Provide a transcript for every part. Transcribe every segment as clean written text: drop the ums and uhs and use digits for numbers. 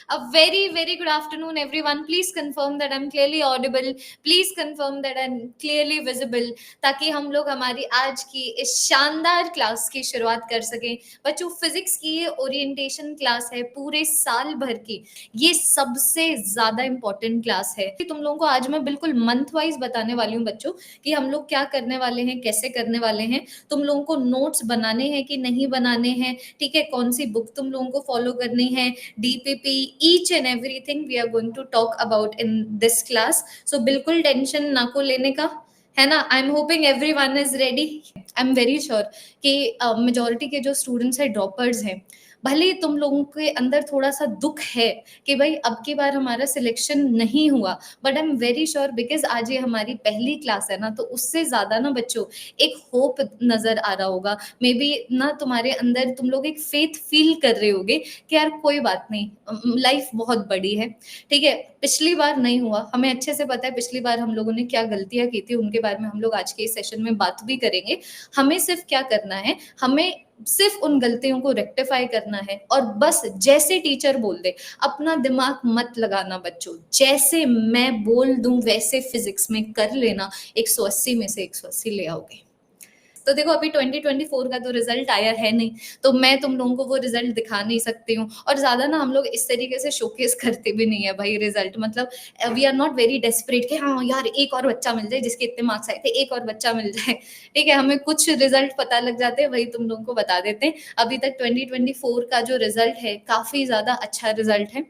A very, very good afternoon, everyone. Please confirm that I'm clearly audible. Please confirm that I'm clearly visible, ताकि हम लोग हमारी आज की इस शानदार क्लास की शुरुआत कर सकें। बच्चों, फिजिक्स की ये ओरिएंटेशन क्लास है पूरे साल भर की, ये सबसे ज्यादा इंपॉर्टेंट क्लास है। तुम लोगों को आज मैं बिल्कुल मंथ वाइज बताने वाली हूँ बच्चों कि हम लोग क्या करने वाले हैं, कैसे करने वाले हैं। तुम लोगों को नोट्स बनाने हैं कि नहीं बनाने हैं, ठीक है, कौन सी बुक तुम लोगों को फॉलो करनी है, DPP, each and everything we are going to talk about in this class. So बिल्कुल टेंशन ना को लेने का है ना। I am hoping every one is ready. I am very sure कि मेजोरिटी के जो स्टूडेंट्स हैं ड्रॉपर्स हैं। भले ही तुम लोगों के अंदर थोड़ा सा दुख है कि भाई अब की बार हमारा सिलेक्शन नहीं हुआ, but I am very sure because आज ये हमारी पहली क्लास है ना, तो उससे ज्यादा ना बच्चों एक होप नजर आ रहा होगा। मे बी ना तुम्हारे अंदर तुम लोग एक फेथ फील कर रहे होगे कि यार कोई बात नहीं, लाइफ बहुत बड़ी है, ठीक है। पिछली बार नहीं हुआ, हमें अच्छे से पता है पिछली बार हम लोगों ने क्या गलतियां की थी, उनके बारे में हम लोग आज के इस सेशन में बात भी करेंगे। हमें सिर्फ क्या करना है, हमें सिर्फ उन गलतियों को रेक्टिफाई करना है और बस जैसे टीचर बोल दे अपना दिमाग मत लगाना बच्चों, जैसे मैं बोल दूं वैसे फिजिक्स में कर लेना, 180 में से 180 ले आओगे। तो देखो अभी 2024 का तो रिजल्ट आया है नहीं, तो मैं तुम लोगों को वो रिजल्ट दिखा नहीं सकती हूँ। और ज्यादा ना हम लोग इस तरीके से शोकेस करते भी नहीं है भाई रिजल्ट, मतलब we are not very desperate कि हाँ यार एक और बच्चा मिल जाए जिसके इतने मार्क्स आए थे, एक और बच्चा मिल जाए, ठीक है। हमें कुछ रिजल्ट पता लग जाते हैं, वही तुम लोगों को बता देते हैं। अभी तक 2024 का जो रिजल्ट है काफी ज्यादा अच्छा रिजल्ट है।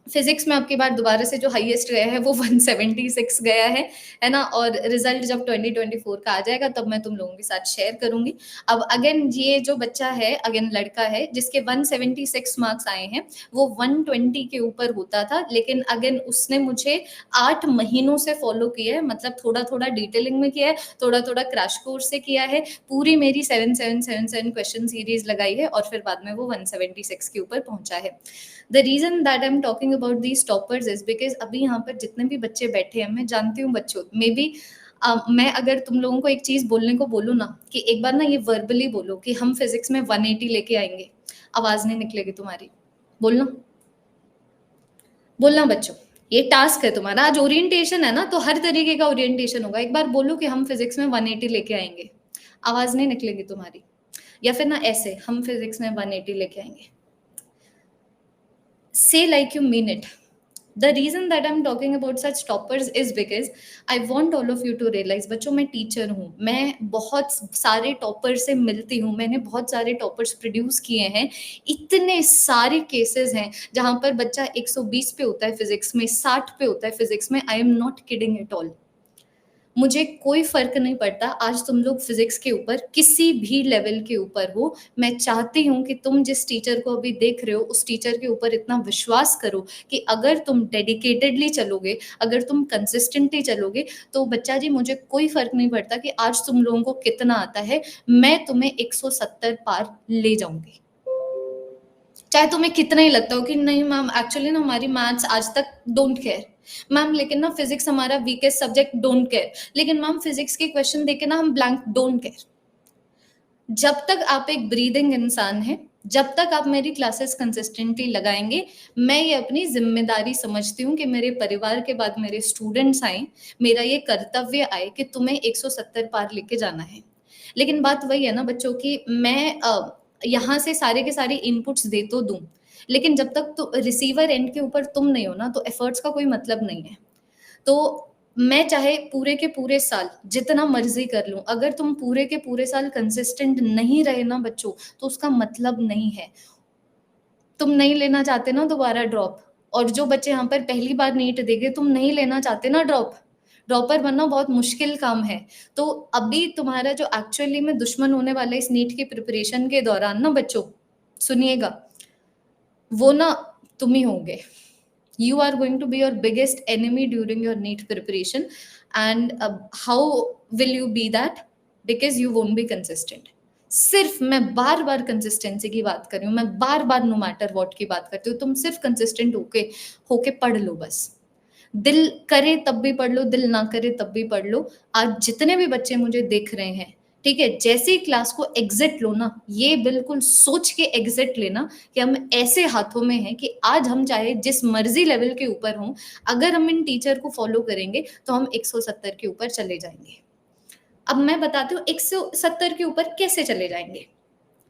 फिजिक्स में आपकी बार दोबारा से जो हाईएस्ट गया है वो 176 गया है ना। और रिजल्ट जब 2024 का आ जाएगा तब मैं तुम लोगों के साथ शेयर करूंगी। अब अगेन ये जो बच्चा है, अगेन लड़का है जिसके 176 मार्क्स आए हैं, वो 120 के ऊपर होता था, लेकिन अगेन उसने मुझे 8 महीनों से फॉलो किया है, मतलब थोड़ा थोड़ा डिटेलिंग में किया है, थोड़ा थोड़ा क्रैश कोर्स से किया है, पूरी मेरी 7777 क्वेश्चन सीरीज लगाई है और फिर बाद में वो 176 के ऊपर पहुंचा है। The reason that I am talking about these toppers is because अभी यहाँ पर जितने भी बच्चे बैठे हैं, मैं जानती हूँ बच्चों, मे बी मैं अगर तुम लोगों को एक चीज बोलने को बोलूँ ना कि एक बार ना ये वर्बली बोलो कि हम फिजिक्स में 180 लेके आएंगे, आवाज नहीं निकलेगी तुम्हारी। बोलना, बोलना बच्चों, ये टास्क है तुम्हारा। आज ओरिएंटेशन है ना, तो हर तरीके का ओरिएंटेशन होगा। एक बार बोलो कि हम फिजिक्स में 180 लेके आएंगे, आवाज नहीं निकलेगी तुम्हारी। या फिर ना ऐसे, हम फिजिक्स में 180 लेके आएंगे। Say like you mean it. The reason that I'm talking about such toppers is because I want all of you to realize, बच्चों मैं टीचर हूँ, मैं बहुत सारे टॉपर से मिलती हूँ, मैंने बहुत सारे टॉपर्स प्रोड्यूस किए हैं। इतने सारे केसेस हैं जहां पर बच्चा 120 पे होता है फिजिक्स में, 60 पे होता है फिजिक्स में। I am not kidding at all. मुझे कोई फर्क नहीं पड़ता आज तुम लोग फिजिक्स के ऊपर किसी भी लेवल के ऊपर हो। मैं चाहती हूँ कि तुम जिस टीचर को अभी देख रहे हो उस टीचर के ऊपर इतना विश्वास करो कि अगर तुम डेडिकेटेडली चलोगे, अगर तुम कंसिस्टेंटली चलोगे, तो बच्चा जी मुझे कोई फर्क नहीं पड़ता कि आज तुम लोगों को कितना आता है, मैं तुम्हें 170 पार ले जाऊंगी। चाहे तुम्हें कितना ही लगता हो कि नहीं मैम एक्चुअली ना हमारी मैथ्स आज तक डोंट केयर मैम, लेकिन ना फिजिक्स हमारा वीकेस्ट सब्जेक्ट डोंट केयर, लेकिन मैम फिजिक्स के क्वेश्चन देखे ना हम ब्लैंक डोंट केयर। जब तक आप एक ब्रीदिंग इंसान है, जब तक आप मेरी क्लासेस कंसिस्टेंटली लगाएंगे, मैं ये अपनी जिम्मेदारी समझती हूँ कि मेरे परिवार के बाद मेरे स्टूडेंट्स आए, मेरा ये कर्तव्य आए कि तुम्हें 170 पार लेके जाना है। लेकिन बात वही है ना बच्चों की, मैं यहाँ से सारे के सारे इनपुट्स दे तो दूं, लेकिन जब तक तो रिसीवर एंड के ऊपर तुम नहीं हो ना, तो एफर्ट्स का कोई मतलब नहीं है। तो मैं चाहे पूरे के पूरे साल जितना मर्जी कर लूं, अगर तुम पूरे के पूरे साल कंसिस्टेंट नहीं रहे ना बच्चों, तो उसका मतलब नहीं है। तुम नहीं लेना चाहते ना दोबारा ड्रॉप, और जो बच्चे यहाँ पर पहली बार नीट देंगे, तुम नहीं लेना चाहते ना ड्रॉप, ड्रॉपर बनना बहुत मुश्किल काम है। तो अभी तुम्हारा जो एक्चुअली में दुश्मन होने वाला है इस नीट की प्रिपरेशन के दौरान ना बच्चों, सुनिएगा, वो ना तुम ही होंगे। You are going to be your biggest enemy during your NEET preparation. And how will you be that? Because you won't be consistent. सिर्फ मैं बार बार कंसिस्टेंसी की बात कर रही हूँ, मैं बार बार नो मैटर वॉट की बात करती हूँ। तुम सिर्फ कंसिस्टेंट होके पढ़ लो बस। दिल करे तब भी पढ़ लो, दिल ना करे तब भी पढ़ लो। आज जितने भी बच्चे मुझे देख रहे हैं, ठीक है? जैसे ही क्लास को एग्ज़िट लो ना, ये बिल्कुल सोच के एग्ज़िट लेना कि हम ऐसे हाथों में हैं कि आज हम चाहे जिस मर्ज़ी लेवल के ऊपर हों, अगर हम इन टीचर को फ़ॉलो करेंगे, तो हम 170 के ऊपर चले जाएँगे। अब मैं बताती हूँ 170 के ऊपर कैसे चले जाएँगे?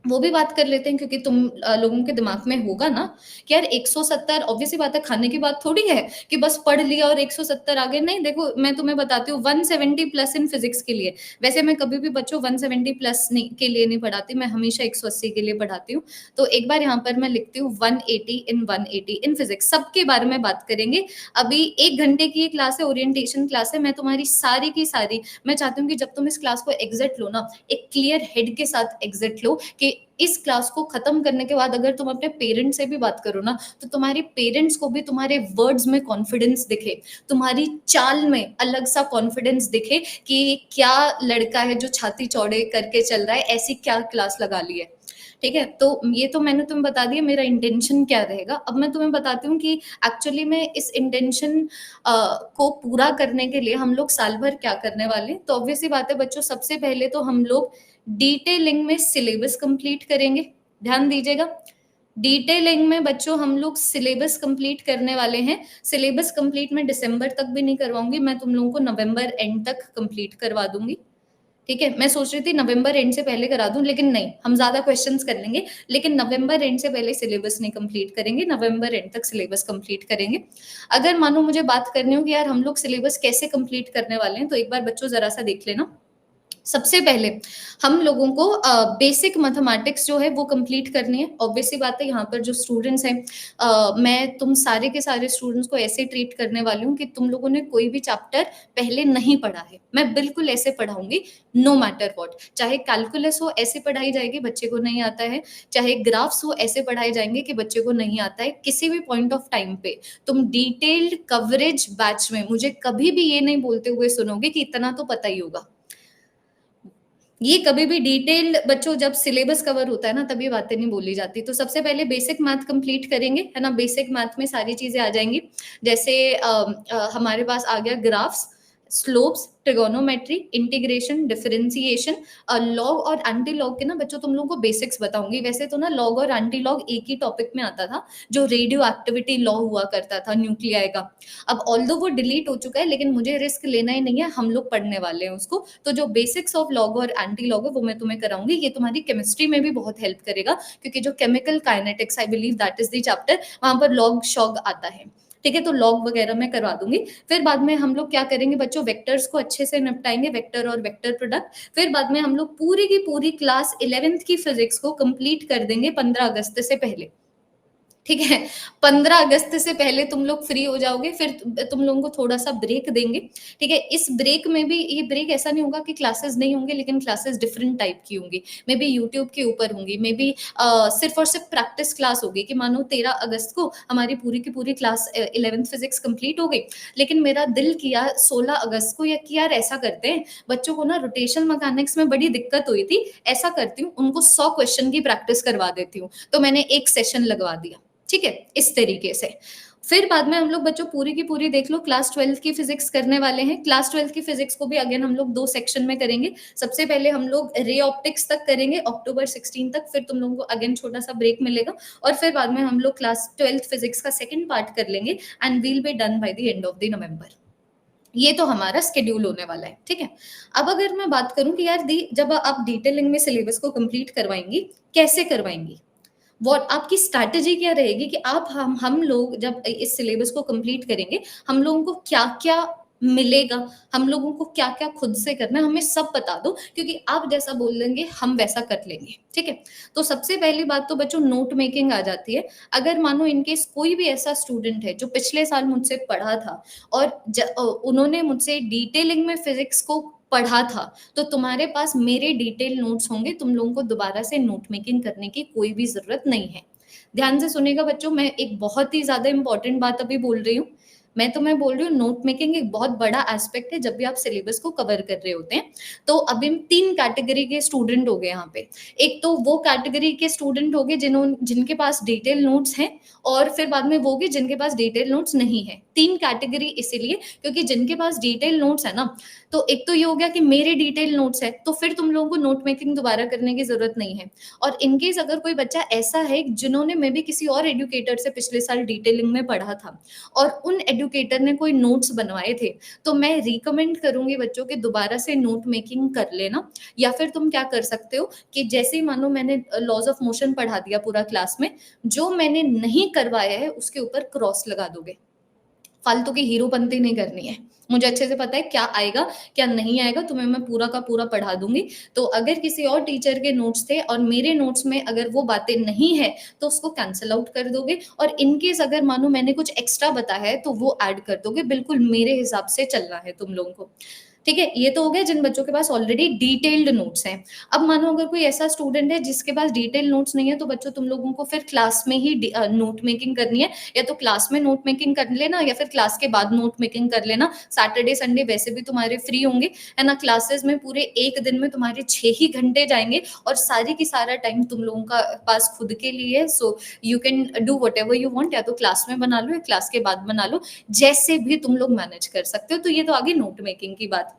वो भी बात कर लेते हैं क्योंकि तुम लोगों के दिमाग में होगा ना कि यार 170 ऑब्वियस सी बात है खाने की बात थोड़ी है कि बस पढ़ लिया और 170 आ गए। नहीं देखो मैं तुम्हें बताती हूँ 170 प्लस इन फिजिक्स के लिए। वैसे मैं कभी भी बच्चों 170 प्लस नहीं के लिए नहीं पढ़ाती, मैं हमेशा 180 के लिए पढ़ाती हूँ। तो एक बार यहाँ पर मैं लिखती हूँ 180 इन फिजिक्स, सबके बारे में बात करेंगे। अभी 1 घंटे की ये क्लास है, ओरिएंटेशन क्लास है। मैं तुम्हारी सारी की सारी मैं चाहती हूँ कि जब तुम इस क्लास को एग्ज़िट लो ना, एक क्लियर हेड के साथ एग्ज़िट लो कि इस क्लास को खत्म करने के बाद अगर तुम अपने पेरेंट्स से भी बात करो ना, तो तुम्हारे पेरेंट्स को भी तुम्हारे वर्ड्स में कॉन्फिडेंस दिखे, तुम्हारी चाल में अलग सा कॉन्फिडेंस दिखे कि क्या लड़का है जो छाती चौड़े करके चल रहा है, ऐसी क्या क्लास लगा ली है। ठीक है? तो ये तो मैंने तुम्हें बता दिया मेरा इंटेंशन क्या रहेगा। अब मैं तुम्हें बताती हूँ कि एक्चुअली में इस इंटेंशन को पूरा करने के लिए हम लोग साल भर क्या करने वाले हैं। तो ऑब्वियस सी बात है बच्चों, सबसे पहले तो हम लोग डिटेलिंग में सिलेबस कंप्लीट करेंगे। ध्यान दीजिएगा, डिटेलिंग में बच्चों हम लोग सिलेबस कंप्लीट करने वाले हैं। सिलेबस कंप्लीट मैं दिसंबर तक भी नहीं करवाऊँगी, मैं तुम लोगों को नवंबर एंड तक कंप्लीट करवा दूँगी। ठीक है? मैं सोच रही थी नवंबर एंड से पहले करा दूँ, लेकिन नहीं, हम ज़्यादा क्वेश्चन्स कर लेंगे, लेकिन नवंबर एंड से पहले सिलेबस नहीं कंप्लीट करेंगे, नवंबर एंड तक सिलेबस कंप्लीट करेंगे। अगर मानो मुझे बात करनी हो कि यार हम लोग सिलेबस कैसे कंप्लीट करने वाले हैं, तो एक बार बच्चों ज़रा-सा देख लेना। सबसे पहले हम लोगों को बेसिक मैथमेटिक्स जो है वो कंप्लीट करनी है। ऑब्वियस सी बात है यहाँ पर जो स्टूडेंट्स हैं, मैं तुम सारे के सारे स्टूडेंट्स को ऐसे ट्रीट करने वाली हूँ कि तुम लोगों ने कोई भी चैप्टर पहले नहीं पढ़ा है। मैं बिल्कुल ऐसे पढ़ाऊँगी, नो मैटर व्हाट। चाहे कैलकुलस हो ऐसे पढ़ाई जाएगी, बच्चे को नहीं आता है, चाहे ग्राफ्स हो ऐसे पढ़ाए जाएँगे कि बच्चे को नहीं आता है। किसी भी पॉइंट ऑफ टाइम पे तुम डिटेल्ड कवरेज बैच में मुझे कभी भी ये नहीं बोलते हुए सुनोगे कि इतना तो पता ही होगा। ये कभी भी डिटेल बच्चों जब सिलेबस कवर होता है ना तब ये बातें नहीं बोली जाती। तो सबसे पहले बेसिक मैथ कंप्लीट करेंगे, है ना? बेसिक मैथ में सारी चीज़ें आ जाएँगी। जैसे हमारे पास आ गया graphs, slopes, trigonometry, integration, differentiation, log और एंटी लॉग के ना बच्चों तुम लोगों को बेसिक्स बताऊँगी। वैसे तो ना लॉग और एंटी लॉग एक ही टॉपिक में आता था, जो रेडियो एक्टिविटी लॉ हुआ करता था न्यूक्लियाई का। अब ऑल्दो वो डिलीट हो चुका है, लेकिन मुझे रिस्क लेना ही नहीं है, हम लोग पढ़ने वाले हैं उसको। तो जो बेसिक्स ऑफ लॉग और एंटी लॉग है वो मैं तुम्हें कराऊँगी। ये तुम्हारी केमिस्ट्री में भी बहुत हेल्प करेगा क्योंकि जो chemical kinetics I believe that is the chapter, वहाँ पर लॉग शॉग आता है। ठीक है? तो लॉग वगैरह मैं करवा दूँगी। फिर बाद में हम लोग क्या करेंगे बच्चों, वेक्टर्स को अच्छे से निपटाएँगे, वेक्टर और वेक्टर प्रोडक्ट। फिर बाद में हम लोग पूरी की पूरी क्लास 11th की फिज़िक्स को कंप्लीट कर देंगे 15 अगस्त से पहले। ठीक है? 15 अगस्त से पहले तुम लोग फ्री हो जाओगे, फिर तुम लोगों को थोड़ा-सा ब्रेक देंगे, ठीक है? इस ब्रेक में भी ये ब्रेक ऐसा नहीं होगा कि क्लासेस नहीं होंगे, लेकिन क्लासेस डिफरेंट टाइप की होंगी। मे बी यूट्यूब के ऊपर होंगी, मे बी सिर्फ़ और सिर्फ़ प्रैक्टिस क्लास होगी कि मानो 13 अगस्त को हमारी पूरी की पूरी क्लास 11th फिज़िक्स कंप्लीट हो गई। लेकिन मेरा दिल किया 16 अगस्त को या कि यार ऐसा करते हैं, बच्चों को ना रोटेशनल मैकेनिक्स में बड़ी दिक्कत हुई थी, ऐसा करती हूँ, उनको 100 क्वेश्चन की प्रैक्टिस करवा देती हूँ। तो मैंने 1 सेशन लगवा दिया। ठीक है? इस तरीके से। फिर बाद में हम लोग बच्चों पूरी की पूरी देख लो क्लास 12th की फिज़िक्स करने वाले हैं। क्लास 12th की फिज़िक्स को भी अगेन हम लोग 2 सेक्शन में करेंगे। सबसे पहले हम लोग रे ऑप्टिक्स तक करेंगे अक्टूबर 16 तक, फिर तुम लोगों को अगेन छोटा-सा ब्रेक मिलेगा और फिर बाद में हम लोग क्लास 12th फिज़िक्स का सेकंड पार्ट कर लेंगे and we will be done by the end of the November. ये तो हमारा शेड्यूल होने वाला है, ठीक है? अब अगर मैं बात करूँ कि यार दी जब आप डिटेलिंग में सिलेबस को कंप्लीट करवाएँगी, कैसे करवाएँगी? व्हाट आपकी स्ट्रैटेजी क्या रहेगी कि आप हम लोग जब इस सिलेबस को कंप्लीट करेंगे, हम लोगों को क्या-क्या मिलेगा, हम लोगों को क्या-क्या खुद से करना है, हमें सब बता दो क्योंकि आप जैसा बोल देंगे, हम वैसा कर लेंगे, ठीक है? तो सबसे पहली बात तो बच्चों नोट मेकिंग आ जाती है। अगर मानो इन केस कोई भी ऐसा स्टूडेंट है जो पिछले साल मुझसे पढ़ा था और उन्होंने मुझसे डिटेलिंग में फिज़िक्स को पढ़ा था, तो तुम्हारे पास मेरे डिटेल नोट्स होंगे, तुम लोगों को दोबारा से नोट मेकिंग करने की कोई भी ज़रूरत नहीं है। ध्यान से सुनिएगा बच्चों, मैं एक बहुत ही ज़्यादा इम्पोर्टेंट बात अभी बोल रही हूँ। मैं बोल रही हूँ नोट मेकिंग एक बहुत बड़ा एस्पेक्ट है जब भी आप सिलेबस को कवर कर रहे होते हैं। तो अभी 3 कैटेगरी के स्टूडेंट हो गए यहाँ पे। एक तो वो कैटेगरी के स्टूडेंट हो गए जिनके पास डिटेल नोट्स हैं, और फिर बाद में वो होगे जिनके पास डिटेल नोट्स नहीं है। 3 कैटेगरी इसीलिए क्योंकि जिनके पास डिटेल नोट्स है ना, तो एक तो ये हो गया कि मेरे डिटेल नोट्स है, तो फिर तुम लोगों को नोट मेकिंग दोबारा करने की ज़रूरत नहीं है। और इन केस अगर कोई बच्चा ऐसा है जिन्होंने मे बी किसी और एजुकेटर से पिछले साल डिटेलिंग में पढ़ा था और उन एजुकेटर ने कोई नोट्स बनवाए थे, तो मैं रिकमेंड करूंगी बच्चों के दोबारा से नोट मेकिंग कर लेना। या फिर तुम क्या कर सकते हो कि जैसे ही मानो मैंने लॉज ऑफ मोशन पढ़ा दिया पूरा क्लास में, जो मैंने नहीं करवाया है उसके ऊपर क्रॉस लगा दोगे। फालतू की हीरोपंती नहीं करनी है। मुझे अच्छे से पता है क्या आएगा क्या नहीं आएगा, तुम्हें मैं पूरा का पूरा पढ़ा दूंगी। तो अगर किसी और टीचर के नोट्स थे और मेरे नोट्स में अगर वो बातें नहीं है तो उसको कैंसिल आउट कर दोगे, और इनकेस अगर मानो मैंने कुछ एक्स्ट्रा बताया है तो वो ऐड कर दोगे। बिल्कुल मेरे हिसाब से चलना है तुम लोगों को। ठीक है, ये तो हो गया जिन बच्चों के पास ऑलरेडी डिटेल्ड नोट्स हैं। अब मानो अगर कोई ऐसा स्टूडेंट है जिसके पास डिटेल नोट्स नहीं है, तो बच्चों तुम लोगों को फिर क्लास में ही नोट मेकिंग करनी है। या तो क्लास में नोट मेकिंग कर लेना या फिर क्लास के बाद नोट मेकिंग कर लेना। सैटरडे संडे वैसे भी तुम्हारे फ्री होंगे, है ना। क्लासेस में पूरे एक दिन में तुम्हारे 6 ही घंटे जाएंगे और सारी की सारा टाइम तुम लोगों का पास खुद के लिए है। So you can do what ever you want, या तो क्लास में बना लो या क्लास के बाद बना लो, जैसे भी तुम लोग मैनेज कर सकते हो। तो ये तो आगे नोट मेकिंग की बात।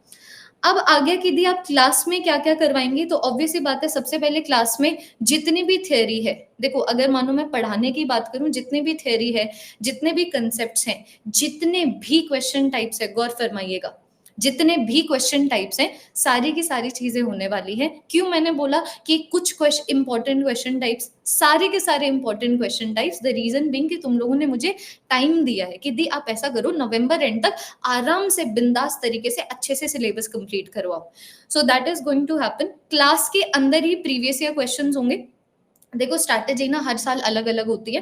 अब आगे की दी आप क्लास में क्या क्या करवाएंगे, तो ऑब्वियस सी बात है सबसे पहले क्लास में जितनी भी थ्योरी है, देखो अगर मानो मैं पढ़ाने की बात करूं, जितनी भी थ्योरी है, जितने भी कंसेप्ट्स हैं, जितने भी क्वेश्चन टाइप्स है, गौर फरमाइएगा, जितने भी क्वेश्चन टाइप्स हैं, सारी की सारी चीजें होने वाली है। क्यों मैंने बोला कि कुछ क्वेश्चन इंपॉर्टेंट क्वेश्चन टाइप्स, सारे के सारे important question types, the reason being कि तुम लोगों ने मुझे टाइम दिया है कि दी आप ऐसा करो नवंबर एंड तक आराम से बिंदास तरीके से अच्छे से सिलेबस कंप्लीट करवाओ। So that is going to happen. Class के अंदर ही प्रीवियस ईयर क्वेश्चंस होंगे। देखो स्ट्रैटेजी ना हर साल अलग अलग होती है।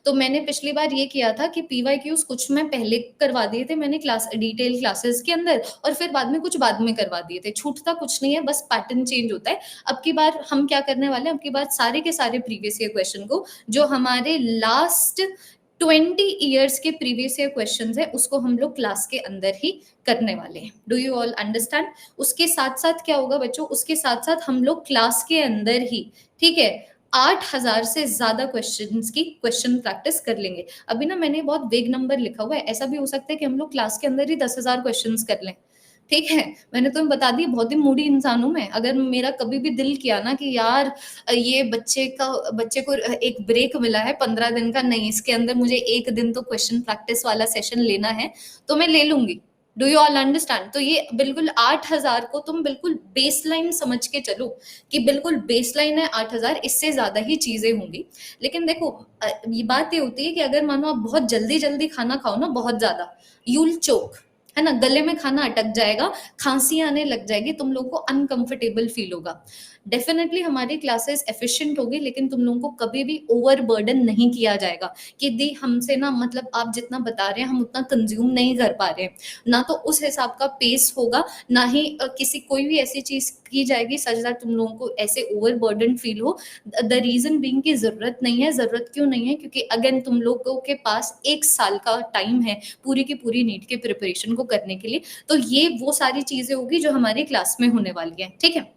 तो मैंने पिछली बार ये किया था कि पीवाईक्यूज कुछ मैं पहले करवा दिए थे मैंने क्लास डिटेल क्लासेस के अंदर, और फिर बाद में कुछ बाद में करवा दिए थे। छूटता कुछ नहीं है, बस पैटर्न चेंज होता है। अब की बार हम क्या करने वाले हैं, अब की बार सारे के सारे प्रीवियस ईयर क्वेश्चन को, जो हमारे लास्ट 20 ईयर्स के प्रीवियस ईयर क्वेश्चंस है, उसको हम लोग क्लास के अंदर ही करने वाले हैं। Do you all understand. उसके साथ साथ क्या होगा बच्चों, उसके साथ साथ हम लोग क्लास के अंदर ही, ठीक है, 8,000 से ज्यादा क्वेश्चंस की क्वेश्चन प्रैक्टिस कर लेंगे। अभी ना मैंने बहुत वेग नंबर लिखा हुआ है, ऐसा भी हो सकता है कि हम लोग क्लास के अंदर ही 10,000 क्वेश्चंस कर लें। ठीक है, मैंने तुम्हें बता दी बहुत ही मूडी इंसान हूं मैं। अगर मेरा कभी भी दिल किया ना कि यार ये बच्चे को एक ब्रेक मिला है 15 दिन का, नहीं इसके अंदर मुझे एक दिन तो क्वेश्चन प्रैक्टिस वाला सेशन लेना है, तो मैं ले लूंगी। Do you all understand. तो ये बिल्कुल 8,000 को तुम बिल्कुल बेसलाइन समझ के चलो कि बिल्कुल बेसलाइन है 8,000, इससे ज्यादा ही चीजें होंगी। लेकिन देखो ये बात ये होती है कि अगर मानो आप बहुत जल्दी जल्दी खाना खाओ ना, बहुत ज्यादा, यूल चोक, है ना, गले में खाना अटक जाएगा, खांसी आने लग जाएगी, तुम लोगों को अनकंफर्टेबल फील होगा। डेफिनेटली हमारी क्लासेस एफिशिएंट होगी, लेकिन तुम लोगों को कभी भी ओवर बर्डन नहीं किया जाएगा कि दी हमसे ना, मतलब आप जितना बता रहे हैं हम उतना कंज्यूम नहीं कर पा रहे हैं ना, तो उस हिसाब का पेस होगा ना ही किसी कोई भी ऐसी चीज की जाएगी सच दैट तुम लोगों को ऐसे ओवर बर्डन फील हो। द रीजन बीइंग की जरूरत नहीं है। जरूरत क्यों नहीं है, क्योंकि अगेन तुम लोगों के पास 1 साल का टाइम है पूरी की पूरी नीट के प्रिपरेशन को करने के लिए। तो ये वो सारी चीजें होगी जो हमारी क्लास में होने वाली है। ठीक है,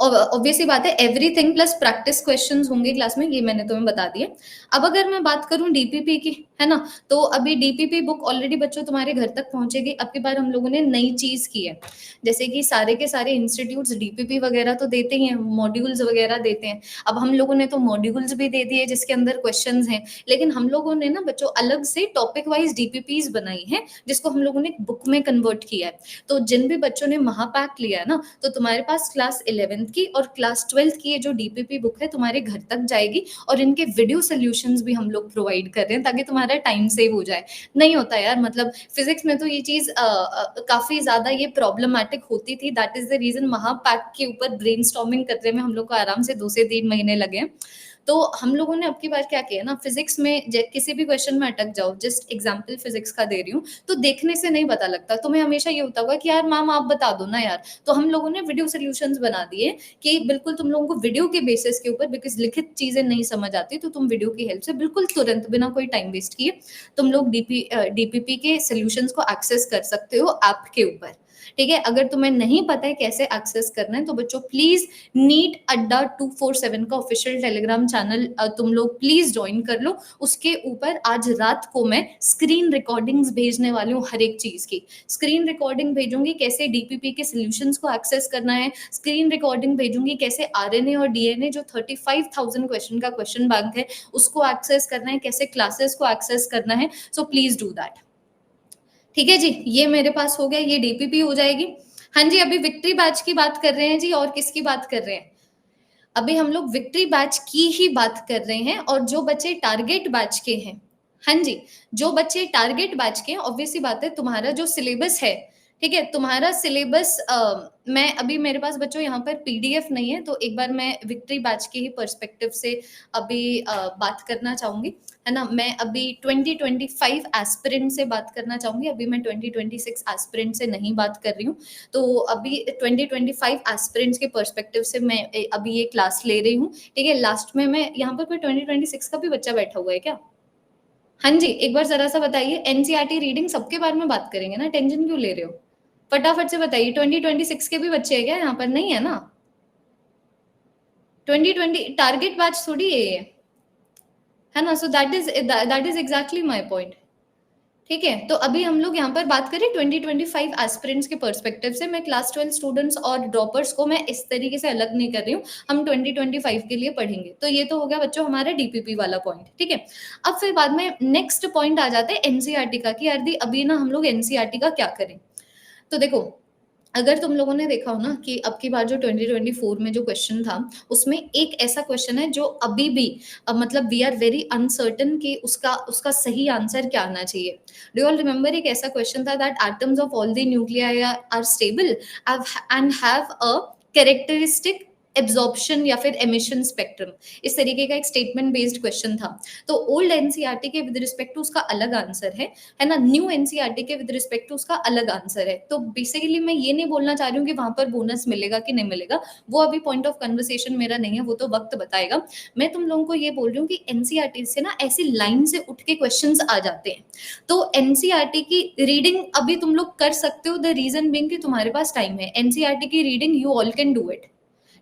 और ऑब्वियसली बात है एवरीथिंग प्लस प्रैक्टिस क्वेश्चंस होंगे क्लास में, ये मैंने तुम्हें बता दिया। अब अगर मैं बात करूं डीपीपी की, है ना, तो अभी डीपीपी बुक ऑलरेडी बच्चों तुम्हारे घर तक पहुंचेगी। अब की बार हम लोगों ने नई चीज की है, जैसे कि सारे के सारे इंस्टीट्यूट्स डीपीपी वगैरह तो देते ही हैं, मॉड्यूल्स वगैरह देते हैं। अब हम लोगों ने तो मॉड्यूल्स भी दे दिए जिसके अंदर क्वेश्चंस हैं, लेकिन हम लोगों ने ना बच्चों अलग से टॉपिक वाइज डीपीपीज बनाई है, जिसको हम लोगों ने बुक में कन्वर्ट किया है। तो जिन भी बच्चों ने महापैक लिया है ना, तो तुम्हारे पास क्लास 11th की और क्लास 12th की ये जो डीपीपी बुक है तुम्हारे घर तक जाएगी, और इनके वीडियो सोल्यूशंस भी हम लोग प्रोवाइड कर रहे हैं ताकि तुम्हारा टाइम सेव हो जाए। नहीं होता यार, मतलब फिजिक्स में तो ये चीज काफी ज्यादा ये प्रॉब्लमैटिक होती थी। दैट इज द रीजन महापैक के ऊपर ब्रेनस्टॉर्मिंग करने में हम लोग को आराम से 2 से 3 महीने लगे हैं। तो हम लोगों ने अब की बार क्या किया ना, फिजिक्स में किसी भी क्वेश्चन में अटक जाओ, जस्ट एग्जाम्पल फिजिक्स का दे रही हूँ, तो देखने से नहीं पता लगता। तुम्हें हमेशा ये होता होगा कि यार मैम आप बता दो ना यार, तो हम लोगों ने वीडियो सोल्यूशंस बना दिए कि बिल्कुल तुम लोगों को वीडियो के बेसिस के ऊपर, बिकॉज लिखित चीजें नहीं समझ आती तो तुम वीडियो की हेल्प से बिल्कुल तुरंत बिना कोई टाइम वेस्ट किए तुम लोग डीपीपी के सोल्यूशंस को एक्सेस कर सकते हो ऐप के ऊपर। ठीक है, अगर तुम्हें नहीं पता है कैसे एक्सेस करना है तो बच्चों प्लीज नीट अड्डा 247 का ऑफिशियल टेलीग्राम चैनल तुम लोग प्लीज ज्वाइन कर लो। उसके ऊपर आज रात को मैं स्क्रीन रिकॉर्डिंग्स भेजने वाली हूँ, हर एक चीज की स्क्रीन रिकॉर्डिंग भेजूंगी, कैसे डीपीपी के सोल्यूशंस को एक्सेस करना है, स्क्रीन रिकॉर्डिंग भेजूंगी कैसे आरएनए और डीएनए जो 35,000 क्वेश्चन का क्वेश्चन बैंक है उसको एक्सेस करना है, कैसे क्लासेस को एक्सेस करना है। So please do that. ठीक है जी, ये मेरे पास हो गया, ये डीपीपी हो जाएगी। हाँ जी, अभी विक्ट्री बैच की बात कर रहे हैं जी, और किसकी बात कर रहे हैं? अभी हम लोग विक्ट्री बैच की ही बात कर रहे हैं, और जो बच्चे टारगेट बैच के हैं, हाँ जी, जो बच्चे टारगेट बैच के हैं, ऑब्वियस सी बात है तुम्हारा जो सिलेबस है, ठीक है, तुम्हारा सिलेबस मैं अभी मेरे पास बच्चों यहाँ पर पीडीएफ नहीं है, तो एक बार मैं विक्ट्री बैच के ही पर्सपेक्टिव से अभी बात करना चाहूंगी, है ना। मैं अभी 2025 एस्पिरेंट से बात करना चाहूंगी, अभी मैं 2026 एस्पिरेंट से नहीं बात कर रही हूँ। तो अभी 2025 एस्पिरेंट्स के पर्सपेक्टिव से मैं अभी ये क्लास ले रही हूँ। ठीक है, लास्ट में मैं यहाँ पर कोई 2026 का भी बच्चा बैठा हुआ है क्या? हाँ जी, एक बार जरा सा बताइए। एनसीईआरटी रीडिंग सबके बारे में बात करेंगे ना, टेंशन क्यों ले रहे हो? फटाफट से बताइए, 2026 के भी बच्चे हैं क्या यहाँ पर? नहीं है ना, 2020 टारगेट बैच थोड़ी है ना। सो that is exactly my point. ठीक है, तो अभी हम लोग यहाँ पर बात करें 2025 एस्पिरेंट्स के पर्सपेक्टिव से। मैं क्लास 12 स्टूडेंट्स और ड्रॉपर्स को मैं इस तरीके से अलग नहीं कर रही हूँ, हम 2025 के लिए पढ़ेंगे। तो ये तो हो गया बच्चों हमारा डीपीपी वाला पॉइंट। ठीक है, अब फिर बाद में नेक्स्ट पॉइंट आ जाते हैं एनसीईआरटी का, कि यार दी अभी ना हम लोग एनसीईआरटी का क्या करें। तो देखो, अगर तुम लोगों ने देखा हो ना कि अब की बार जो 2024 में जो क्वेश्चन था, उसमें एक ऐसा क्वेश्चन है जो अभी भी मतलब वी आर वेरी अनसर्टन कि उसका उसका सही आंसर क्या आना चाहिए। डू ऑल रिमेंबर, एक ऐसा क्वेश्चन था that atoms of all the nuclei are stable and have a characteristic absorption या फिर एमिशन स्पेक्ट्रम। इस तरीके का एक स्टेटमेंट बेस्ड क्वेश्चन था। तो ओल्ड एनसीईआरटी के विद रिस्पेक्ट टू उसका अलग आंसर है ना, न्यू एनसीईआरटी के विद रिस्पेक्ट टू उसका अलग आंसर है। तो बेसिकली मैं ये नहीं बोलना चाह रही हूँ कि वहां पर बोनस मिलेगा कि नहीं मिलेगा, वो अभी पॉइंट ऑफ कन्वर्सेशन मेरा नहीं है, वो तो वक्त बताएगा। मैं तुम लोगों को ये बोल रही हूँ कि एनसीईआरटी से ना ऐसी लाइन से उठ के क्वेश्चंस आ जाते हैं। तो एनसीईआरटी की रीडिंग अभी तुम लोग कर सकते हो, द रीजन बीइंग कि तुम्हारे पास टाइम है। एनसीईआरटी की reading you all can do it.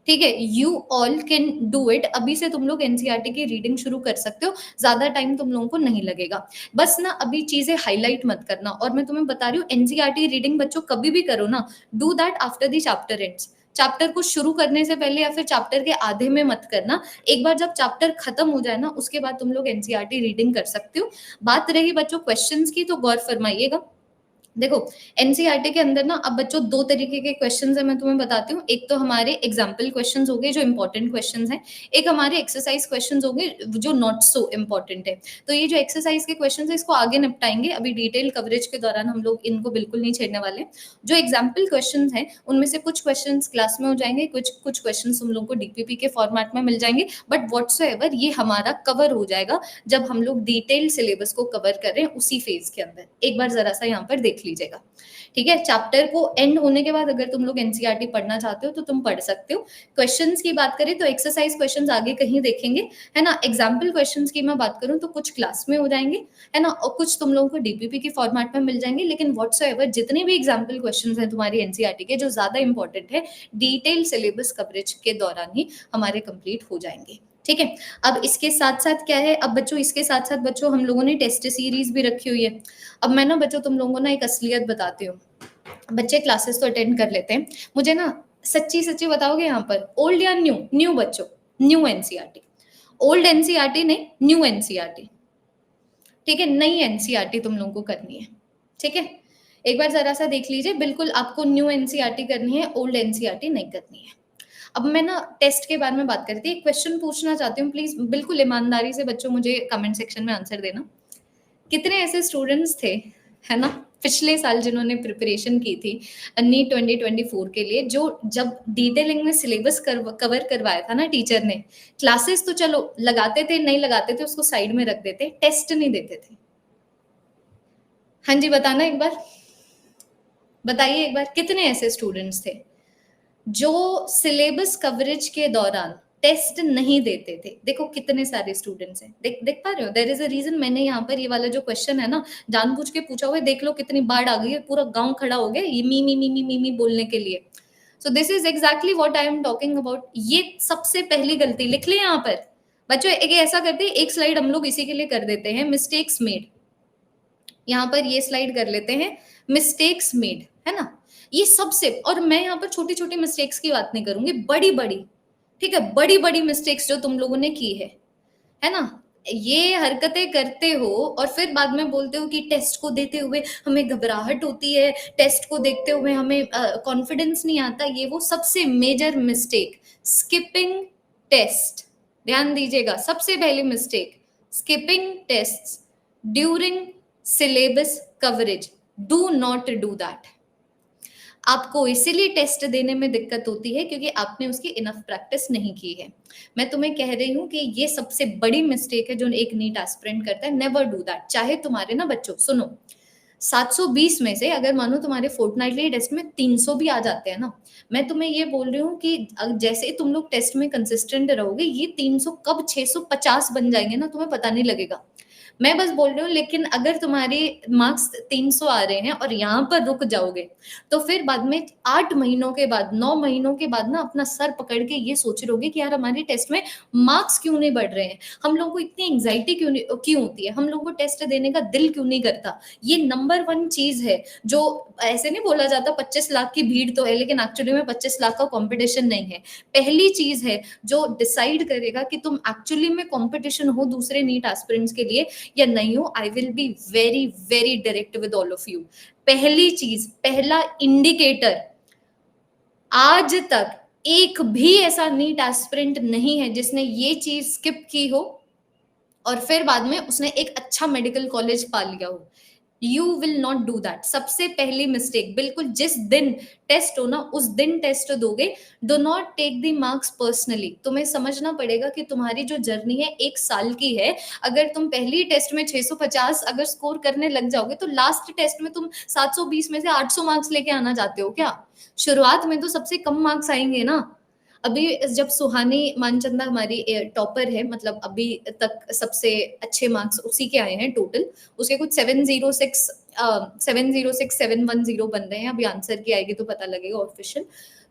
ठीक है, you all can do it. अभी से तुम लोग एनसीईआरटी की रीडिंग शुरू कर सकते हो, ज्यादा टाइम तुम लोगों को नहीं लगेगा। बस ना अभी चीजें हाईलाइट मत करना, और मैं तुम्हें बता रही हूँ एनसीईआरटी रीडिंग बच्चों कभी भी करो ना, do that after the chapter ends. Chapter को शुरू करने से पहले या फिर चैप्टर के आधे में मत करना। एक बार जब चैप्टर खत्म हो जाए ना, उसके बाद तुम लोग एनसीईआरटी रीडिंग कर सकते हो। बात रही बच्चों क्वेश्चंस की, तो गौर फरमाइएगा। देखो, एनसीईआरटी के अंदर ना अब बच्चों दो तरीके के क्वेश्चंस है, मैं तुम्हें बताती हूँ। एक तो हमारे एग्जाम्पल क्वेश्चंस हो गए जो इंपॉर्टेंट क्वेश्चंस हैं, एक हमारे एक्सरसाइज क्वेश्चंस हो गए जो नॉट सो इंपॉर्टेंट है। तो ये जो एक्सरसाइज के क्वेश्चंस है इसको आगे निपटाएंगे, अभी डिटेल कवरेज के दौरान हम लोग इनको बिल्कुल नहीं छेड़ने वाले। जो एग्जाम्पल क्वेश्चन है उनमें से कुछ क्वेश्चन क्लास में हो जाएंगे, कुछ कुछ क्वेश्चन तुम लोग को डीपीपी के फॉर्मेट में मिल जाएंगे, बट व्हाट्सोएवर ये हमारा कवर हो जाएगा जब हम लोग डिटेल सिलेबस को कवर कर रहे हैं उसी फेज के अंदर। एक बार जरा सा यहाँ पर देख लीजिएगा। ठीक है, चैप्टर को एंड होने के बाद अगर तुम लोग एनसीईआरटी पढ़ना चाहते हो तो तुम पढ़ सकते हो। क्वेश्चंस की बात करें तो एक्सरसाइज क्वेश्चंस आगे कहीं देखेंगे, है ना। एग्जाम्पल क्वेश्चंस की मैं बात करूं तो कुछ क्लास में हो जाएंगे, है ना, और कुछ तुम लोगों को डीपीपी के फॉर्मेट में मिल जाएंगे। लेकिन व्हाट्सएवर जितने भी एग्जाम्पल क्वेश्चंस हैं तुम्हारी एनसीईआरटी के जो ज्यादा इंपॉर्टेंट है, डिटेल सिलेबस कवरेज के दौरान ही हमारे कंप्लीट हो जाएंगे। ठीक है, अब इसके साथ साथ क्या है, अब बच्चों इसके साथ साथ बच्चों हम लोगों ने टेस्ट सीरीज भी रखी हुई है। अब मैं ना बच्चों तुम लोगों को ना एक असलियत बताती हूँ। बच्चे क्लासेस तो अटेंड कर लेते हैं, मुझे ना सच्ची सच्ची बताओगे यहाँ पर ओल्ड या न्यू? न्यू बच्चों, न्यू एनसीईआरटी। ओल्ड एनसीईआरटी नहीं, न्यू एनसीईआरटी। ठीक है, नई एनसीईआरटी तुम लोगों को करनी है। ठीक है, एक बार जरा सा देख लीजिए, बिल्कुल आपको न्यू एनसीईआरटी करनी है, ओल्ड एनसीईआरटी नहीं करनी है। अब मैं ना टेस्ट के बारे में बात करती थी, एक क्वेश्चन पूछना चाहती हूँ, प्लीज बिल्कुल ईमानदारी से बच्चों मुझे कमेंट सेक्शन में आंसर देना। कितने ऐसे स्टूडेंट्स थे, है ना, पिछले साल जिन्होंने प्रिपरेशन की थी नीट 2024 के लिए, जो जब डिटेलिंग में सिलेबस कवर करवाया था ना टीचर ने, क्लासेस तो चलो लगाते थे, नहीं लगाते थे उसको साइड में रख देते, टेस्ट नहीं देते थे। हाँ जी, बताना एक बार, बताइए एक बार, कितने ऐसे स्टूडेंट्स थे जो सिलेबस कवरेज के दौरान टेस्ट नहीं देते थे? देखो कितने सारे स्टूडेंट्स हैं, देख देख पा रहे हो, देयर इज अ रीजन। मैंने यहाँ पर ये वाला जो क्वेश्चन है ना जानबूझ के पूछा हुआ है, देख लो कितनी बाढ़ आ गई है, पूरा गांव खड़ा हो गया ये मी बोलने के लिए। So this is exactly what I am talking about. ये सबसे पहली गलती लिख ले यहाँ पर बच्चों। एक ऐसा करते हैं, एक स्लाइड हम लोग इसी के लिए कर देते हैं, मिस्टेक्स मेड। यहाँ पर ये स्लाइड कर लेते हैं, मिस्टेक्स मेड, है ना। ये सबसे, और मैं यहाँ पर छोटी छोटी मिस्टेक्स की बात नहीं करूंगी, बड़ी बड़ी, ठीक है, बड़ी बड़ी मिस्टेक्स जो तुम लोगों ने की है ना। ये हरकतें करते हो और फिर बाद में बोलते हो कि टेस्ट को देते हुए हमें घबराहट होती है, टेस्ट को देखते हुए हमें कॉन्फिडेंस नहीं आता। ये वो सबसे मेजर मिस्टेक, स्किपिंग टेस्ट। ध्यान दीजिएगा, सबसे पहली mistake, skipping test during syllabus coverage. Do not do that. आपको इसीलिए टेस्ट देने में दिक्कत होती है क्योंकि आपने उसकी इनफ प्रैक्टिस नहीं की है। मैं तुम्हें कह रही हूं कि ये सबसे बड़ी मिस्टेक है जो एक नीट एस्पिरेंट करता है। Never do that. चाहे तुम्हारे ना बच्चों, सुनो, 720 में से अगर मानो तुम्हारे फोर्टनाइटली टेस्ट में 300 भी आ जाते हैं ना, मैं तुम्हें ये बोल रही हूँ कि जैसे तुम लोग टेस्ट में कंसिस्टेंट रहोगे, ये 300 कब 650 बन जाएंगे ना, तुम्हें पता नहीं लगेगा। मैं बस बोल रही हूँ, लेकिन अगर तुम्हारे मार्क्स 300 आ रहे हैं और यहाँ पर रुक जाओगे तो फिर बाद में 8 महीनों के बाद, 9 महीनों के बाद ना अपना सर पकड़ के ये सोच रहोगे कि यार हमारे टेस्ट में मार्क्स क्यों नहीं बढ़ रहे हैं, हम लोगों को इतनी एंग्जाइटी क्यों होती है, हम लोगों को टेस्ट देने का दिल क्यों नहीं करता। ये नंबर 1 चीज है जो, ऐसे नहीं बोला जाता 25 लाख की भीड़ तो है, लेकिन एक्चुअली में 25 लाख का कंपटीशन नहीं है। पहली चीज है जो डिसाइड करेगा कि तुम एक्चुअली में कंपटीशन हो दूसरे नीट एस्पिरेंट्स के लिए या नहीं हो। I will be very very direct with all of you. पहली चीज, पहला इंडिकेटर, आज तक एक भी ऐसा नीट एस्पिरेंट नहीं है जिसने ये चीज स्किप की हो और फिर बाद में उसने एक अच्छा मेडिकल कॉलेज पा लिया हो। You will not do that. सबसे पहली मिस्टेक, बिल्कुल जिस दिन टेस्ट हो ना उस दिन टेस्ट दोगे। Do not take the marks personally. तुम्हें समझना पड़ेगा कि तुम्हारी जो जर्नी है 1 साल की है। अगर तुम पहली टेस्ट में 650 अगर स्कोर करने लग जाओगे तो लास्ट टेस्ट में तुम 720 में से 800 मार्क्स लेके आना चाहते हो क्या? शुरुआत में तो सबसे कम मार्क्स आएंगे ना। अभी जब सुहानी मानचंदा हमारी टॉपर है, मतलब अभी तक सबसे अच्छे मार्क्स उसी के आए हैं टोटल, उसके कुछ 706 710 बन रहे हैं। अभी आंसर की आएगी तो पता लगेगा ऑफिशियल।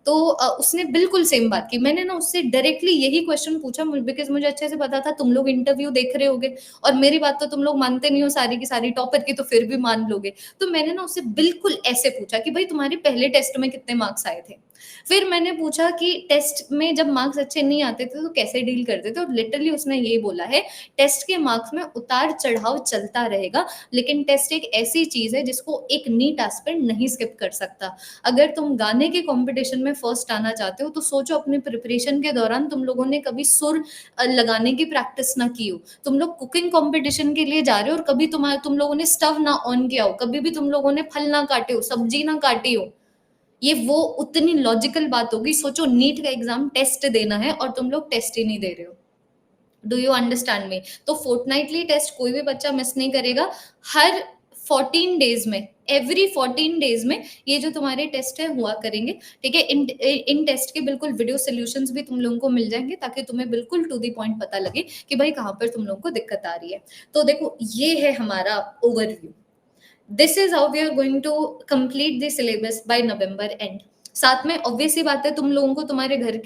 तो उसने बिल्कुल सेम बात की। मैंने ना उससे डायरेक्टली यही क्वेश्चन पूछा बिकॉज मुझे अच्छे से पता था तुम लोग इंटरव्यू देख रहे होगे और मेरी बात तो तुम लोग मानते नहीं हो सारी की सारी, टॉपर की तो फिर भी मान लोगे। तो मैंने ना उससे बिल्कुल ऐसे पूछा कि भाई तुम्हारे पहले टेस्ट में कितने मार्क्स आए थे। फिर मैंने पूछा कि टेस्ट में जब मार्क्स अच्छे नहीं आते थे तो कैसे डील करते थे, और लिटरली उसने यही बोला है, टेस्ट के मार्क्स में उतार चढ़ाव चलता रहेगा, लेकिन टेस्ट एक ऐसी चीज है जिसको एक नीट एस्पिरेंट नहीं स्किप कर सकता। अगर तुम गाने के कंपटीशन में फर्स्ट आना चाहते हो तो सोचो अपने प्रिपरेशन के दौरान तुम लोगों ने कभी सुर लगाने की प्रैक्टिस ना की हो। तुम लोग कुकिंग कंपटीशन के लिए जा रहे हो और कभी तुम लोगों ने स्टव ना ऑन किया हो, कभी भी तुम लोगों ने फल ना काटे हो, सब्जी ना काटी हो। ये वो उतनी लॉजिकल बात होगी। सोचो नीट का एग्जाम टेस्ट देना है और तुम लोग टेस्ट ही नहीं दे रहे हो। Do you understand me? तो फोर्टनाइटली टेस्ट कोई भी बच्चा मिस नहीं करेगा। हर 14 डेज में, एवरी 14 डेज में ये जो तुम्हारे टेस्ट है हुआ करेंगे, ठीक है। इन टेस्ट के बिल्कुल वीडियो सोल्यूशंस भी तुम लोगों को मिल जाएंगे ताकि तुम्हें बिल्कुल टू दी पॉइंट पता लगे कि भाई कहाँ पर तुम लोगों को दिक्कत आ रही है। तो देखो ये है हमारा overview. This is how we are going to complete the syllabus by November end. साथ में ऑब्वियसली बात है तुम लोगों को तुम्हारे घर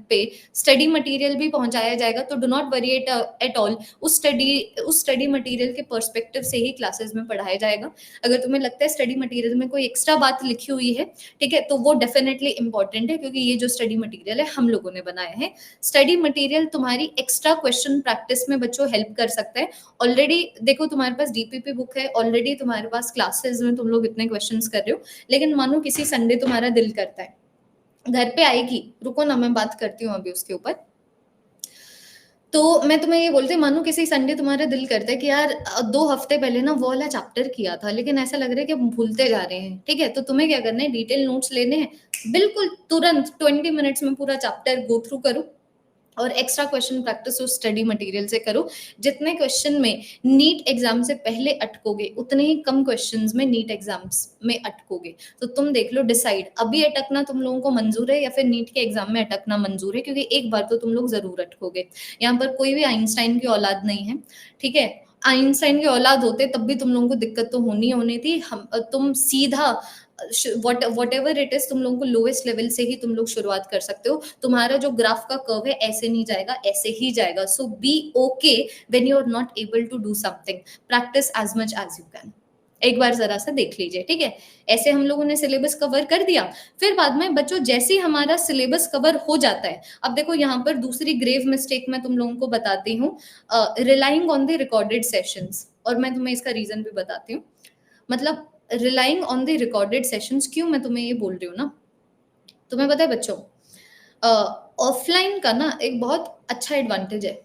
पे स्टडी मटेरियल भी पहुंचाया जाएगा, तो do not worry at all. उस स्टडी मटेरियल के पर्सपेक्टिव से ही क्लासेस में पढ़ाया जाएगा। अगर तुम्हें लगता है स्टडी मटेरियल में कोई एक्स्ट्रा बात लिखी हुई है, ठीक है, तो वो डेफिनेटली इंपॉर्टेंट है क्योंकि ये जो स्टडी मटेरियल है हम लोगों ने बनाया है। स्टडी मटेरियल तुम्हारी एक्स्ट्रा क्वेश्चन प्रैक्टिस में बच्चों हेल्प कर सकता है। ऑलरेडी देखो तुम्हारे पास डीपीपी बुक है, ऑलरेडी तुम्हारे पास क्लासेस में तुम लोग इतने क्वेश्चंस कर रहे हो, लेकिन मानो किसी संडे तुम्हारा दिल करता है, घर पे आएगी, रुको ना मैं बात करती हूँ अभी उसके ऊपर। तो मैं तुम्हें ये बोलती हूँ, मानो किसी संडे तुम्हारा दिल करता है कि यार 2 हफ्ते पहले ना वो वाला चैप्टर किया था, लेकिन ऐसा लग रहा है कि हम भूलते जा रहे हैं, ठीक है? तो तुम्हें क्या करना है, डिटेल नोट्स लेने हैं, बिल्कुल तुरंत 20 मिनट्स में पूरा चैप्टर गो थ्रू करो और एक्स्ट्रा क्वेश्चन प्रैक्टिस उस स्टडी मटेरियल से करो। जितने क्वेश्चन में नीट एग्जाम से पहले अटकोगे, उतने ही कम क्वेश्चंस में नीट एग्जाम्स में अटकोगे। तो तुम देख लो, डिसाइड अभी अटकना तुम लोगों को मंजूर है या फिर नीट के एग्जाम में अटकना मंजूर है, क्योंकि एक बार तो तुम लोग जरूर अटकोगे। यहाँ पर कोई भी आइंस्टाइन की औलाद नहीं है, ठीक है? आइंस्टाइन की औलाद होते तब भी तुम लोगों को दिक्कत तो होनी होनी थी। हम तुम सीधा वट एवर इट इज, तुम लोगों को लोएस्ट लेवल से ही तुम लोग शुरुआत कर सकते हो। तुम्हारा जो ग्राफ का कर्व है ऐसे नहीं जाएगा, ऐसे ही जाएगा। So be okay when you are not able to do something, practice as much as you can. एक बार जरा सा देख लीजिए, ठीक है? ऐसे हम लोगों ने सिलेबस कवर कर दिया। फिर बाद में बच्चों, जैसे ही हमारा सिलेबस कवर हो जाता है, अब देखो यहाँ पर दूसरी ग्रेव मिस्टेक मैं तुम लोगों को बताती हूँ, relying on the recorded sessions. और मैं तुम्हें इसका रीजन भी बताती हूँ। मतलब relying on the recorded sessions, क्यों मैं तुम्हें ये बोल रही हूँ ना, तुम्हें पता है बच्चों, ऑफलाइन का ना एक बहुत अच्छा एडवांटेज है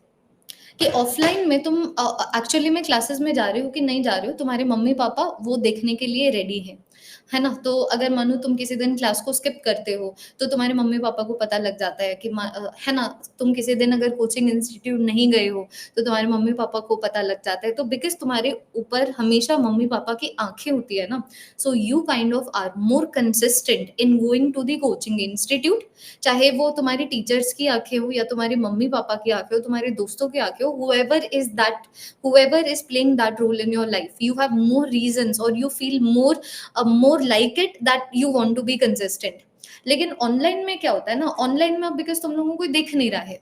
कि ऑफलाइन में तुम एक्चुअली में क्लासेस में जा रहे हो कि नहीं जा रहे हो, तुम्हारे मम्मी पापा वो देखने के लिए रेडी हैं, है ना? तो अगर मानो तुम किसी दिन क्लास को स्किप करते हो, तो तुम्हारे मम्मी पापा को पता लग जाता है कि है ना? तुम किसी दिन अगर कोचिंग इंस्टीट्यूट नहीं गए हो, तो तुम्हारे मम्मी पापा को पता लग जाता है। तो बिकॉज तुम्हारे ऊपर हमेशा मम्मी पापा की आंखें होती है ना, so you kind of are more consistent in going to the coaching institute. चाहे वो तुम्हारी टीचर्स की आंखें हो या तुम्हारे मम्मी पापा की आंखें हो, तुम्हारे दोस्तों की आंखें हो, whoever is playing that role in your life, you have more reasons or you feel more like it that you want to be consistent। लेकिन ऑनलाइन में क्या होता है ना, ऑनलाइन में अब बिकॉज तुम लोगों को दिख नहीं रहा है,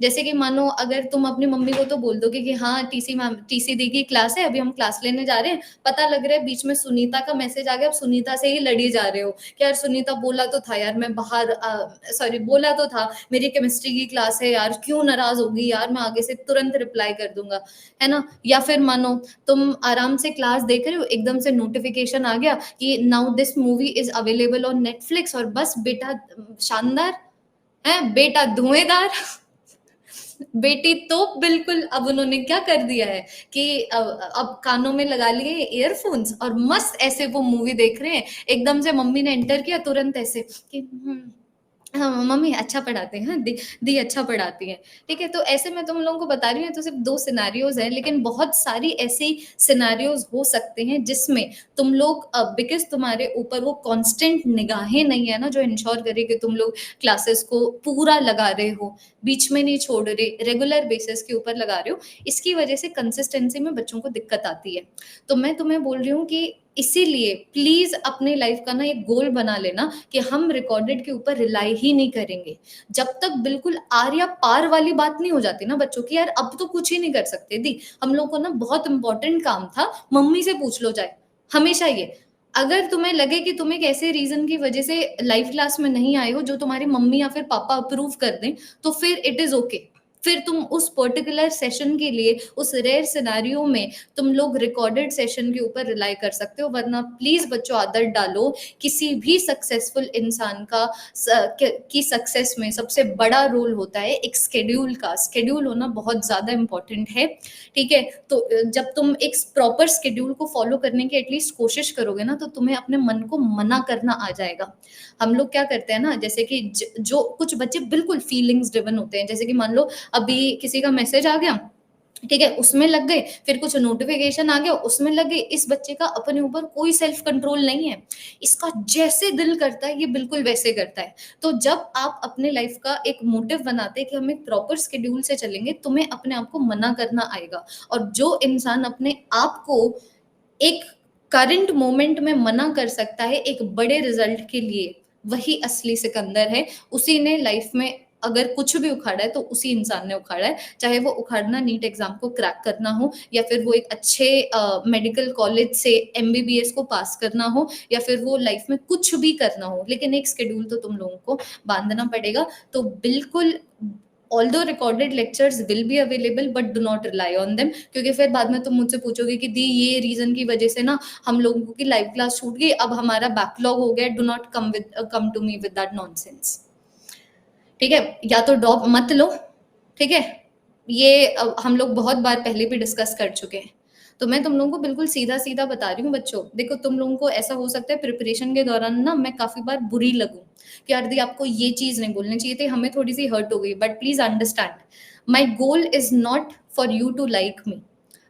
जैसे कि मानो अगर तुम अपनी मम्मी को तो बोल दोगे कि हाँ टीसी मैम, टीसी दी की क्लास है, अभी हम क्लास लेने जा रहे हैं, पता लग रहा है बीच में सुनीता का मैसेज आ गया, अब सुनीता से ही लड़ी जा रहे हो कि यार सुनीता बोला तो था यार, मैं बाहर सॉरी बोला तो था मेरी केमिस्ट्री की क्लास है यार, क्यों नाराज होगी यार, मैं आगे से तुरंत रिप्लाई कर दूंगा, है ना? या फिर मानो तुम आराम से क्लास देख रहे हो, एकदम से नोटिफिकेशन आ गया कि now this movie is available on Netflix, और बस बेटा शानदार है, बेटा धुएंधार, बेटी तो बिल्कुल, अब उन्होंने क्या कर दिया है कि अब कानों में लगा लिए ईयरफोन्स और मस्त ऐसे वो मूवी देख रहे हैं। एकदम से मम्मी ने एंटर किया तुरंत ऐसे कि हाँ मम्मी अच्छा पढ़ाते हैं, हाँ दी अच्छा पढ़ाती है, ठीक है? तो ऐसे मैं तुम लोगों को बता रही हूँ, तो सिर्फ 2 सिनेरियोज हैं, लेकिन बहुत सारी ऐसी सिनेरियोज हो सकते हैं जिसमें तुम लोग बिकॉज तुम्हारे ऊपर वो कांस्टेंट निगाहें नहीं है ना, जो इंश्योर करे कि तुम लोग क्लासेस को पूरा लगा रहे हो, बीच में नहीं छोड़ रहे, रेगुलर बेसिस के ऊपर लगा रहे हो, इसकी वजह से कंसिस्टेंसी में बच्चों को दिक्कत आती है। तो मैं तुम्हें बोल रही हूँ कि इसीलिए प्लीज अपने लाइफ का ना एक गोल बना लेना कि हम रिकॉर्डेड के ऊपर रिलाई ही नहीं करेंगे। जब तक बिल्कुल आर या पार वाली बात नहीं हो जाती ना बच्चों की, यार अब तो कुछ ही नहीं कर सकते दी, हम लोग को ना बहुत इंपॉर्टेंट काम था, मम्मी से पूछ लो जाए, हमेशा ये। अगर तुम्हें लगे कि तुम एक ऐसे रीजन की वजह से लाइव क्लास में नहीं आए हो जो तुम्हारी मम्मी या फिर पापा अप्रूव कर दें, तो फिर इट इज ओके। फिर तुम उस पर्टिकुलर सेशन के लिए, उस रेयर सिनेरियो में तुम लोग रिकॉर्डेड सेशन के ऊपर रिलाई कर सकते हो। वरना प्लीज बच्चों आदत डालो, किसी भी सक्सेसफुल इंसान का की सक्सेस में सबसे बड़ा रोल होता है एक स्केड्यूल का। स्केड्यूल होना बहुत ज्यादा इंपॉर्टेंट है, ठीक है? तो जब तुम एक प्रॉपर स्केड्यूल को फॉलो करने की एटलीस्ट कोशिश करोगे ना, तो तुम्हें अपने मन को मना करना आ जाएगा। हम लोग क्या करते हैं ना, जैसे कि जो कुछ बच्चे बिल्कुल फीलिंग्स ड्रिवन होते हैं, जैसे कि मान लो अभी किसी का मैसेज आ गया, ठीक है, उसमें लग गए, फिर कुछ नोटिफिकेशन आ गया उसमें लग गए। इस बच्चे का अपने ऊपर कोई सेल्फ कंट्रोल नहीं है, इसका जैसे दिल करता है ये बिल्कुल वैसे करता है। तो जब आप अपने लाइफ का एक मोटिव बनाते हैं कि हम एक प्रॉपर शेड्यूल से चलेंगे, तुम्हें अपने आप को मना करना आएगा। और जो इंसान अपने आप को एक करंट मोमेंट में मना कर सकता है एक बड़े रिजल्ट के लिए, वही असली सिकंदर है। उसी ने लाइफ में अगर कुछ भी उखाड़ा है तो उसी इंसान ने उखाड़ा है, चाहे वो उखाड़ना नीट एग्जाम को क्रैक करना हो, या फिर वो एक अच्छे मेडिकल कॉलेज से एमबीबीएस को पास करना हो, या फिर वो लाइफ में कुछ भी करना हो, लेकिन एक शेड्यूल तो तुम लोगों को बांधना पड़ेगा। तो बिल्कुल, although recorded lectures will be available but do not rely on them, क्योंकि फिर बाद में तुम मुझसे पूछोगे कि दी ये रीजन की वजह से ना हम लोगों की लाइव क्लास छूट गई, अब हमारा बैकलॉग हो गया, do not come to me with that nonsense, ठीक है? या तो ड्रॉप मत लो, ठीक है, ये हम लोग बहुत बार पहले भी डिस्कस कर चुके हैं। तो मैं तुम लोगों को बिल्कुल सीधा-सीधा बता रही हूँ बच्चों। देखो तुम लोगों को ऐसा हो सकता है प्रिपरेशन के दौरान ना मैं काफ़ी बार बुरी लगूँ, कि यार दी आपको ये चीज़ नहीं बोलनी चाहिए थी, हमें थोड़ी-सी हर्ट हो गई। But please understand, my goal is not for you to like me.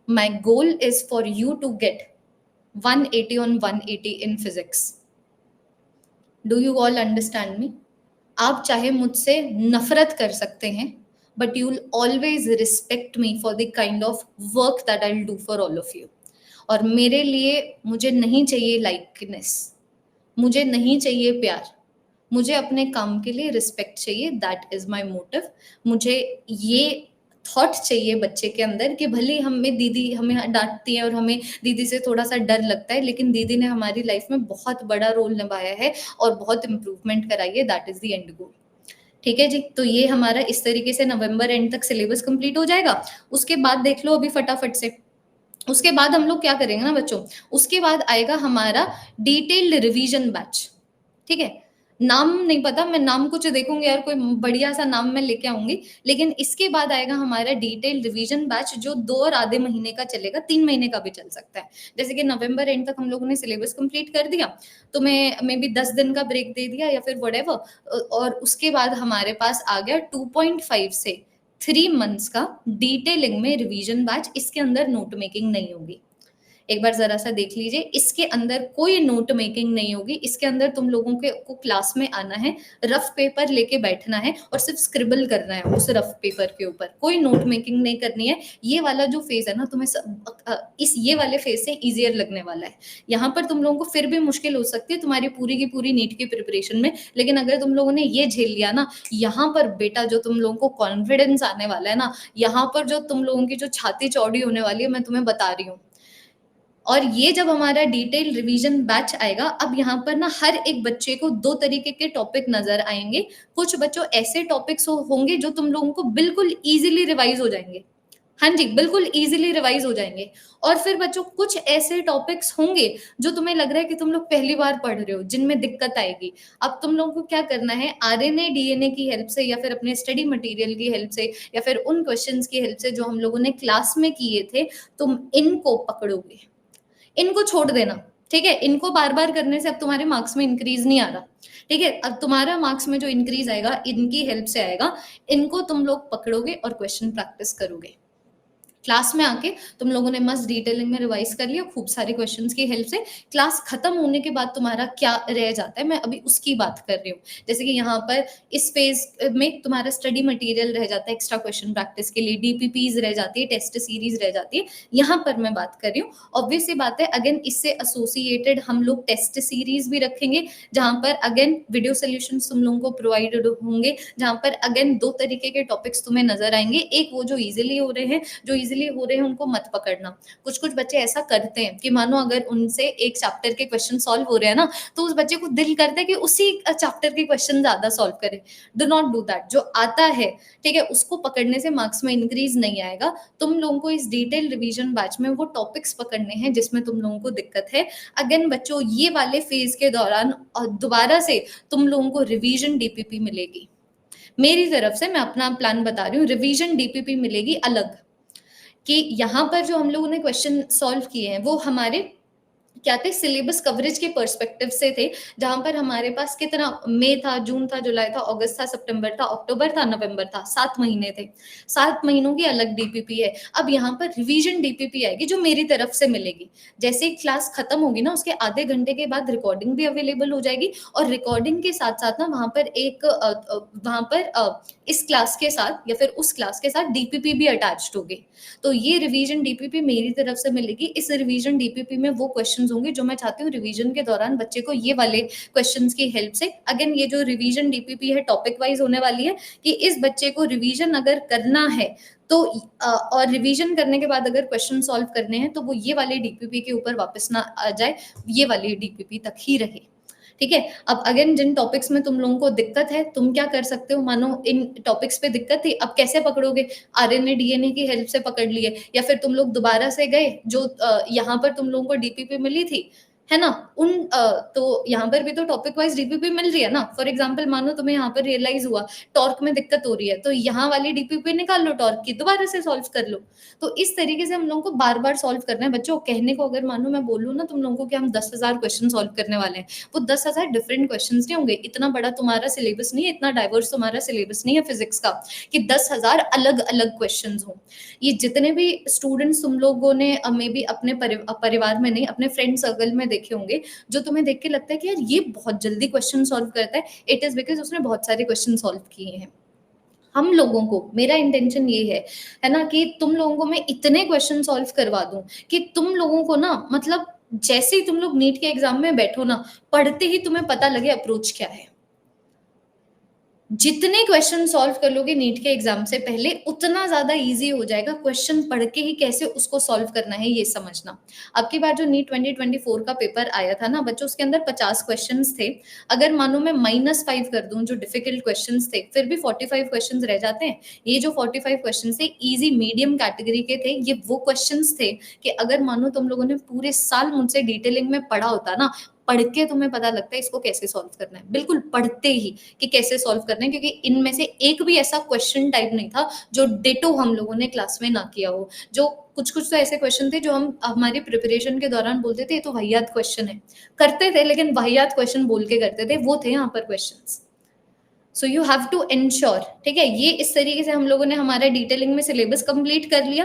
My goal is for you to get 180 on 180 in physics. Do you all understand me? आप चाहे मुझसे नफ़रत कर सकते हैं, but you will always respect me for the kind of work that I will do for all of you. और मेरे लिए मुझे नहीं चाहिए लाइकनेस, मुझे नहीं चाहिए प्यार, मुझे अपने काम के लिए रिस्पेक्ट चाहिए, दैट इज़ माय मोटिव। मुझे ये थॉट चाहिए बच्चे के अंदर कि भले हमें दीदी हमें डाँटती है और हमें दीदी से थोड़ा-सा डर लगता है, लेकिन दीदी ने हमारी लाइफ़ में बहुत बड़ा रोल निभाया है और बहुत इम्प्रूवमेंट कराई है, दैट इज़ द एंड गोल। ठीक है जी? तो ये हमारा इस तरीके से नवंबर एंड तक सिलेबस कंप्लीट हो जाएगा। उसके बाद देख लो अभी फटाफट से, उसके बाद हम लोग क्या करेंगे ना बच्चों, उसके बाद आएगा हमारा डिटेल्ड रिवीजन बैच, ठीक है? नाम नहीं पता, मैं नाम कुछ देखूँगी यार, कोई बढ़िया सा नाम मैं लेके आऊँगी, लेकिन इसके बाद आएगा हमारा डिटेल्ड रिवीजन बैच जो 2 और आधे महीने का चलेगा, 3 महीने का भी चल सकता है। जैसे कि नवंबर एंड तक हम लोगों ने सिलेबस कंप्लीट कर दिया, तो मैं मेबी 10 दिन का ब्रेक दे दिया या फिर व्हाटएवर, और उसके बाद हमारे पास आ गया 2.5 से 3 मंथ्स का डिटेलिंग में रिवीजन बैच। इसके अंदर नोट मेकिंग नहीं होगी। एक बार ज़रा-सा देख लीजिए, इसके अंदर कोई नोट मेकिंग नहीं होगी, इसके अंदर तुम लोगों के को क्लास में आना है, रफ पेपर लेके बैठना है और सिर्फ स्क्रिबल करना है उस रफ पेपर के ऊपर, कोई नोट मेकिंग नहीं करनी है। ये वाला जो फेज़ है ना, तुम्हें इस ये वाले फेज़ से ईज़ियर लगने वाला है। यहाँ पर तुम लोगों को फिर भी मुश्किल हो सकती है तुम्हारी पूरी की पूरी नीट की प्रिपरेशन में, लेकिन अगर तुम लोगों ने ये झेल लिया ना, यहाँ पर बेटा जो तुम लोगों को कॉन्फिडेंस आने वाला है ना, यहाँ पर जो तुम लोगों की जो छाती चौड़ी होने वाली है, मैं तुम्हें बता रही हूँ। और ये जब हमारा डिटेल रिवीजन बैच आएगा, अब यहाँ पर ना हर एक बच्चे को 2 तरीके के टॉपिक नज़र आएँगे। कुछ बच्चों ऐसे टॉपिक्स होंगे जो तुम लोगों को बिल्कुल ईज़िली रिवाइज़ हो जाएँगे। हाँ जी, बिल्कुल ईज़िली रिवाइज़ हो जाएँगे। और फिर बच्चों कुछ ऐसे टॉपिक्स होंगे जो तुम्हें लग रहा है कि तुम लोग पहली बार पढ़ रहे हो, जिनमें दिक्कत आएगी। अब तुम लोगों को क्या करना है, आरएनए, डीएनए की हेल्प से या फिर अपने स्टडी मटेरियल की हेल्प से या फिर उन क्वेश्चन्स की हेल्प से जो हम लोगों ने क्लास में किए थे, तुम इनको पकड़ोगे। इनको छोड़ देना, ठीक है? इनको बार-बार करने से अब तुम्हारे मार्क्स में इंक्रीज़ नहीं आ रहा, ठीक है? अब तुम्हारा मार्क्स में जो इंक्रीज़ आएगा, इनकी हेल्प से आएगा। इनको तुम लोग पकड़ोगे और क्वेश्चन प्रैक्टिस करोगे। क्लास में आके तुम लोगों ने मस्त डिटेलिंग में रिवाइज कर लिया खूब सारे क्वेश्चंस की हेल्प से। क्लास खत्म होने के बाद तुम्हारा क्या रह जाता है, मैं अभी उसकी बात कर रही हूँ। जैसे कि यहाँ पर इस फेज में तुम्हारा स्टडी मटेरियल रह जाता है एक्स्ट्रा क्वेश्चन प्रैक्टिस के लिए, डीपीपीज रह जाती है, टेस्ट सीरीज रह जाती है। यहाँ पर मैं बात कर रही हूँ, ऑब्वियस सी बात है, अगेन इससे एसोसिएटेड हम लोग टेस्ट सीरीज भी रखेंगे, जहाँ पर अगेन वीडियो सोल्यूशन तुम लोगों को प्रोवाइडेड होंगे, जहाँ पर अगेन 2 तरीके के टॉपिक्स तुम्हें नजर आएंगे। एक वो जो इजीली हो रहे हैं, जो इजीली हो रहे हैं उनको मत पकड़ना। कुछ-कुछ बच्चे ऐसा करते हैं कि मानो अगर उनसे एक चैप्टर के क्वेश्चन सॉल्व हो रहे हैं ना, तो उस बच्चे को दिल करता है कि उसी चैप्टर के क्वेश्चन ज़्यादा सॉल्व करे। Do not do that. जो आता है, ठीक है, उसको पकड़ने से मार्क्स में इंक्रीज़ नहीं आएगा। तुम लोगों को इस डिटेल रिवीजन बैच में वो टॉपिक्स पकड़ने हैं जिसमें तुम लोगों को दिक्कत है। अगेन बच्चों, ये वाले फेज़ के दौरान दोबारा से तुम लोगों को रिवीजन डीपीपी मिलेगी। मेरी तरफ से मैं अपना प्लान बता रही हूँ, रिवीजन डीपीपी मिलेगी अलग। कि यहाँ पर जो हम लोगों ने क्वेश्चन सॉल्व किए हैं वो हमारे क्या थे, सिलेबस कवरेज के पर्सपेक्टिव से थे, जहाँ पर हमारे पास कितना मई था, जून था, जुलाई था, अगस्त था, सितंबर था, अक्टूबर था, नवंबर था, 7 महीने थे। 7 महीनों की अलग डीपीपी है। अब यहाँ पर रिवीजन डीपीपी आएगी जो मेरी तरफ से मिलेगी। जैसे ही क्लास खत्म होगी ना, उसके आधे घंटे के बाद रिकॉर्डिंग भी अवेलेबल हो जाएगी, और रिकॉर्डिंग के साथ-साथ ना वहाँ पर वहाँ पर इस क्लास के साथ या फिर उस क्लास के साथ डीपीपी भी अटैच्ड होगी। तो ये रिवीजन डीपीपी मेरी तरफ से मिलेगी। इस रिवीजन डीपीपी में वो क्वेश्चंस होंगे जो मैं चाहती हूँ रिवीजन के दौरान बच्चे को ये वाले क्वेश्चंस की हेल्प से, अगेन ये जो रिवीजन डीपीपी है टॉपिक वाइज होने वाली है, कि इस बच्चे को रिवीजन अगर करना है तो और रिवीजन करने के बाद अगर क्वेश्चन सॉल्व करने हैं तो वो ये वाले डीपीपी के ऊपर वापस ना आ जाए, ये वाली डीपीपी तक ही रहे। ठीक है? अब अगेन जिन टॉपिक्स में तुम लोगों को दिक्कत है, तुम क्या कर सकते हो, मानो इन टॉपिक्स पे दिक्कत थी, अब कैसे पकड़ोगे? आरएनए, डीएनए की हेल्प से पकड़ लिए, या फिर तुम लोग दोबारा से गए जो यहाँ पर तुम लोगों को डीपीपी मिली थी, है ना? तो यहाँ पर भी तो टॉपिक वाइज़ डीपीपी मिल रही है ना। फॉर एग्ज़ाम्पल मानो तुम्हें यहाँ पर रियलाइज़ हुआ टॉर्क में दिक्कत हो रही है, तो यहाँ वाली डीपीपी निकाल लो टॉर्क की, दोबारा से सॉल्व कर लो। तो इस तरीके से हम लोगों को बार-बार सॉल्व करना है। बच्चों कहने को अगर मानो मैं बोलूँ ना तुम लोगों को कि हम 10,000 क्वेश्चन सॉल्व करने वाले हैं, वो 10,000 डिफरेंट क्वेश्चन्स नहीं होंगे। इतना बड़ा तुम्हारा सिलेबस नहीं है, इतना डाइवर्स तुम्हारा सिलेबस नहीं है फिज़िक्स का कि 10,000 अलग-अलग क्वेश्चन्स हों। ये जितने भी स्टूडेंट्स तुम लोगों ने मे बी अपने परिवार में नहीं, अपने फ्रेंड सर्कल में देखे होंगे, जो तुम्हें देख के लगता है कि यार ये बहुत जल्दी क्वेश्चन सॉल्व करता है, इट इज़ बिकॉज़ उसने बहुत सारे क्वेश्चन सॉल्व किए हैं। हम लोगों को मेरा इंटेंशन ये है ना? कि तुम लोगों को मैं इतने क्वेश्चन सॉल्व करवा दूँ कि तुम लोगों को ना मतलब जैसे ही तुम लोग नीट के एग्ज़ाम में बैठो ना, पढ़ते ही तुम्हें पता लगे अप्रोच क्या है। जितने क्वेश्चन सॉल्व कर लोगे नीट के एग्जाम से पहले उतना ज्यादा इजी हो जाएगा क्वेश्चन पढ़ के ही कैसे उसको सॉल्व करना है ये समझना। अब की बार जो नीट 2024 का पेपर आया था ना बच्चों, उसके अंदर 50 क्वेश्चंस थे। अगर मानो मैं -5 कर दूं जो डिफिकल्ट क्वेश्चंस थे, फिर भी 45 क्वेश्चंस रह जाते हैं। ये जो 45 क्वेश्चंस थे इजी मीडियम कैटेगरी के थे। ये वो क्वेश्चंस थे कि अगर मानो तुम लोगों ने पूरे साल मुझसे डिटेलिंग में पढ़ा होता ना, पढ़ के तुम्हें पता लगता है इसको कैसे सॉल्व करना है, बिल्कुल पढ़ते ही कि कैसे सॉल्व करना है, क्योंकि इनमें से एक भी ऐसा क्वेश्चन टाइप नहीं था जो डिटो हम लोगों ने क्लास में ना किया हो। जो कुछ कुछ तो ऐसे क्वेश्चन थे जो हम हमारी प्रिपरेशन के दौरान बोलते थे ये तो वाहियात क्वेश्चन है, करते थे लेकिन वाहियात क्वेश्चन बोल के करते थे, वो थे यहाँ पर question. So you have to ensure, ठीक है। ये इस तरीके से हम लोगों ने हमारा डिटेलिंग में सिलेबस कंप्लीट कर लिया।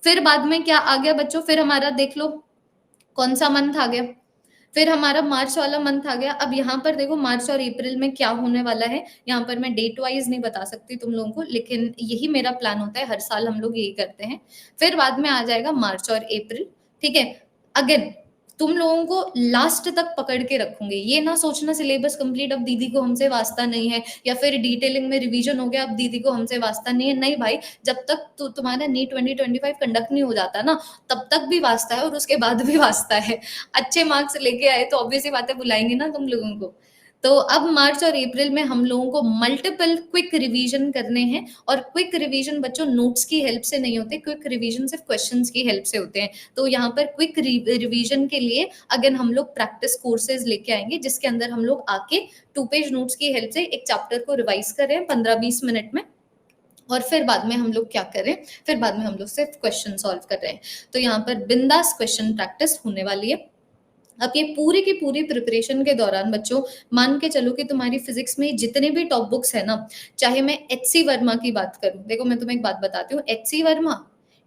फिर बाद में क्या आ गया बच्चों, फिर हमारा देख लो कौन सा मंथ आ गया, फिर हमारा मार्च वाला मंथ आ गया। अब यहाँ पर देखो मार्च और अप्रैल में क्या होने वाला है, यहाँ पर मैं डेट वाइज नहीं बता सकती तुम लोगों को, लेकिन यही मेरा प्लान होता है, हर साल हम लोग यही करते हैं। फिर बाद में आ जाएगा मार्च और अप्रैल, ठीक है। अगेन तुम लोगों को लास्ट तक पकड़ के रखूंगी, ये ना सोचना सिलेबस कंप्लीट अब दीदी को हमसे वास्ता नहीं है, या फिर डिटेलिंग में रिवीजन हो गया अब दीदी को हमसे वास्ता नहीं है। नहीं भाई, जब तक तुम्हारा नीट 2025 कंडक्ट नहीं हो जाता ना, तब तक भी वास्ता है और उसके बाद भी वास्ता है। अच्छे मार्क्स लेके आए तो ऑब्वियसली बातें बुलाएंगे ना तुम लोगों को। तो अब मार्च और अप्रैल में हम लोगों को मल्टीपल क्विक रिवीजन करने हैं। और क्विक रिवीजन बच्चों नोट्स की हेल्प से नहीं होते, क्विक रिवीजन सिर्फ क्वेश्चंस की हेल्प से होते हैं। तो यहाँ पर क्विक रिवीजन के लिए अगेन हम लोग प्रैक्टिस कोर्सेज लेके आएंगे, जिसके अंदर हम लोग आके 2 पेज नोट्स की हेल्प से एक चैप्टर को रिवाइज कर रहे हैं 15-20 मिनट में। और फिर बाद में हम लोग क्या करें, फिर बाद में हम लोग सिर्फ क्वेश्चन सॉल्व कर रहे हैं। तो यहाँ पर बिंदास क्वेश्चन प्रैक्टिस होने वाली है। अब ये पूरी की पूरी प्रिपरेशन के दौरान बच्चों मान के चलो कि तुम्हारी फिजिक्स में जितने भी टॉप बुक्स है ना, चाहे मैं एचसी वर्मा की बात करूं, देखो मैं तुम्हें एक बात बताती हूँ, एचसी वर्मा,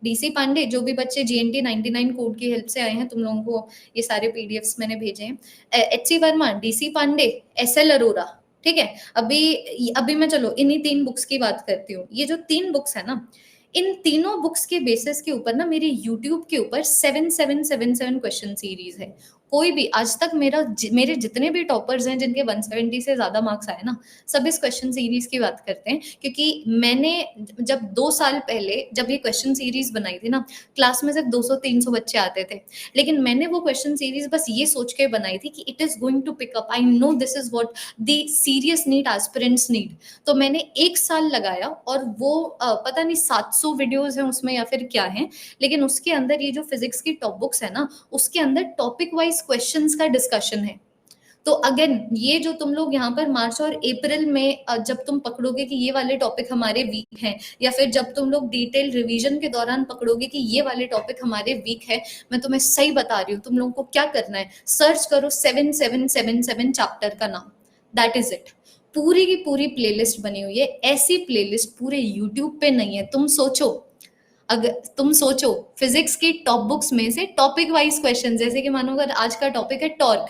डीसी पांडे, जो भी बच्चे जीएनटी 99 कोड की हेल्प से आए हैं, तुम लोगों को ये सारे पीडीएफ्स मैंने भेजे हैं। एचसी वर्मा, डीसी पांडे, एसएल अरोरा, ठीक है। अभी अभी मैं चलो इन्हीं 3 बुक्स की बात करती हूँ। ये जो 3 बुक्स है ना, इन तीनों बुक्स के बेसिस के ऊपर ना मेरी यूट्यूब के ऊपर 7777 क्वेश्चन सीरीज है। कोई भी आज तक मेरे जितने भी टॉपर्स हैं जिनके 170 से ज्यादा मार्क्स आए ना, सब इस क्वेश्चन सीरीज की बात करते हैं। क्योंकि मैंने जब 2 साल पहले जब ये क्वेश्चन सीरीज बनाई थी ना, क्लास में सिर्फ 200-300 बच्चे आते थे, लेकिन मैंने वो क्वेश्चन सीरीज बस ये सोच के बनाई थी कि it is going to pick up, I know this is what the serious need aspirants need. तो मैंने 1 साल लगाया और वो पता नहीं 700 वीडियोस हैं उसमें या फिर क्या है, लेकिन उसके अंदर ये जो फिजिक्स की टॉप बुक्स है ना, उसके अंदर टॉपिक वाइज क्वेश्चंस का डिस्कशन है। तो अगेन ये जो तुम लोग यहाँ पर मार्च और अप्रैल में जब तुम पकड़ोगे कि ये वाले टॉपिक हमारे वीक हैं, या फिर जब तुम लोग डिटेल रिवीजन के दौरान पकड़ोगे कि ये वाले टॉपिक हमारे वीक है, मैं तुम्हें सही बता रही हूँ, तुम लोगों को क्या करना है, सर्च करो 7777 चैप्टर का नाम, दैट इज इट। पूरी की पूरी प्लेलिस्ट बनी हुई है, ऐसी प्लेलिस्ट पूरे यूट्यूब पे नहीं है। अगर तुम सोचो फिजिक्स की टॉप बुक्स में से टॉपिक वाइज क्वेश्चन, जैसे कि मानो अगर आज का टॉपिक है टॉर्क,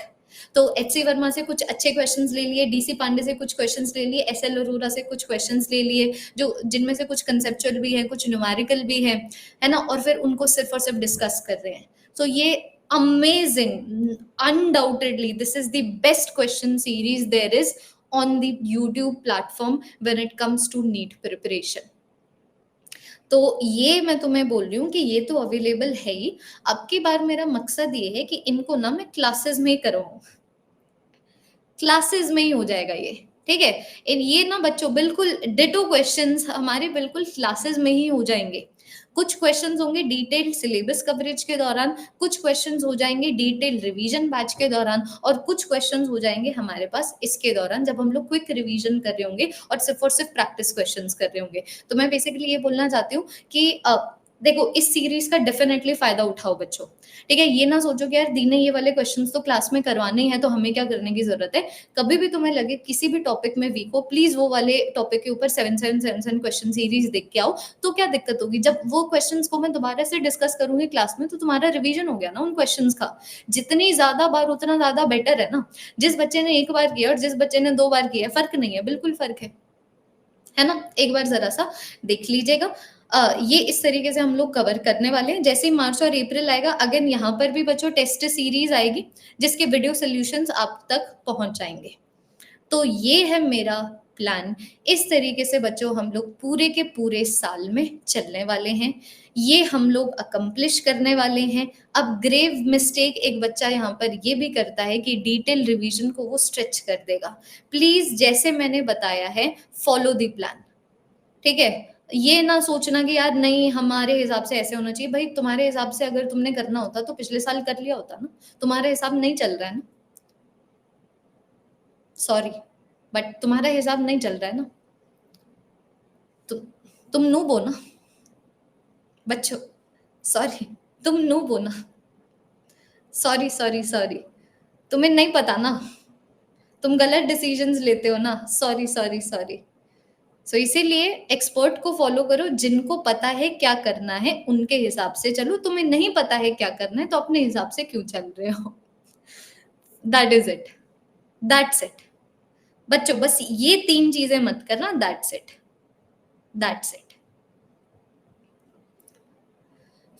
तो एचसी वर्मा से कुछ अच्छे क्वेश्चंस ले लिए, डीसी पांडे से कुछ क्वेश्चंस ले लिए, एसएल अरोरा से कुछ क्वेश्चंस ले लिए, जो जिनमें से कुछ कंसेप्चुअल भी है, कुछ न्यूमेरिकल भी है ना, और फिर उनको सिर्फ और सिर्फ डिस्कस कर रहे हैं। तो ये amazing, undoubtedly this is the best question series there is on the YouTube platform when it comes to NEET preparation. तो ये मैं तुम्हें बोल रही हूँ कि ये तो अवेलेबल है ही। अब की बार मेरा मकसद ये है कि इनको ना मैं क्लासेस में ही करवाऊँ, क्लासेस में ही हो जाएगा ये, ठीक है। ये ना बच्चों बिल्कुल डिटो क्वेश्चंस हमारे बिल्कुल क्लासेस में ही हो जाएंगे। कुछ क्वेश्चंस होंगे डिटेल्ड सिलेबस कवरेज के दौरान, कुछ क्वेश्चंस हो जाएंगे डिटेल्ड रिवीजन बैच के दौरान, और कुछ क्वेश्चंस हो जाएंगे हमारे पास इसके दौरान जब हम लोग क्विक रिवीजन कर रहे होंगे और सिर्फ प्रैक्टिस क्वेश्चंस कर रहे होंगे। तो मैं बेसिकली ये बोलना चाहती हूँ कि देखो इस सीरीज का डेफिनेटली फायदा उठाओ बच्चों, ठीक है। ये ना सोचो कि यार दी ने ये वाले क्वेश्चंस तो क्लास में करवाने ही है तो हमें क्या करने की जरूरत है। कभी भी तुम्हें लगे किसी भी टॉपिक में वीक हो, प्लीज वो वाले टॉपिक के ऊपर 7 क्वेश्चन सीरीज देख के आओ। तो क्या दिक्कत होगी, जब वो क्वेश्चंस को मैं दोबारा से डिस्कस करूंगी क्लास में तो तुम्हारा रिवीजन हो गया ना उन क्वेश्चंस का। जितनी ज्यादा बार उतना ज्यादा बेटर है ना। जिस बच्चे ने एक बार किया और जिस बच्चे ने 2 बार किया फर्क नहीं है, बिल्कुल फर्क है ना। एक बार जरा सा देख लीजिएगा। ये इस तरीके से हम लोग कवर करने वाले हैं। जैसे ही मार्च और अप्रैल आएगा अगेन यहाँ पर भी बच्चों टेस्ट सीरीज आएगी जिसके वीडियो सोल्यूशंस आप तक पहुंच जाएंगे। तो ये है मेरा प्लान। इस तरीके से बच्चों हम लोग पूरे के पूरे साल में चलने वाले हैं, ये हम लोग अकम्प्लिश करने वाले हैं। अब ग्रेव मिस्टेक एक बच्चा यहाँ पर ये भी करता है कि डिटेल रिवीजन को वो स्ट्रेच कर देगा। प्लीज जैसे मैंने बताया है फॉलो द प्लान, ठीक है। ये ना सोचना कि यार नहीं हमारे हिसाब से ऐसे होना चाहिए। भाई तुम्हारे हिसाब से अगर तुमने करना होता तो पिछले साल कर लिया होता ना। तुम्हारा हिसाब नहीं चल रहा है ना, सॉरी बट तुम्हारा हिसाब नहीं चल रहा है ना। तो तुम नूब हो ना बच्चों, सॉरी तुम नूब हो ना, सॉरी सॉरी सॉरी, तुम्हें नहीं पता ना, तुम गलत डिसीजंस लेते हो ना, सॉरी सॉरी सॉरी। सो इसीलिए एक्सपर्ट को फॉलो करो, जिनको पता है क्या करना है उनके हिसाब से चलो। तुम्हें नहीं पता है क्या करना है तो अपने हिसाब से क्यों चल रहे हो। That is it, that's it बच्चों, बस ये 3 चीजें मत करना, that's it, that's it.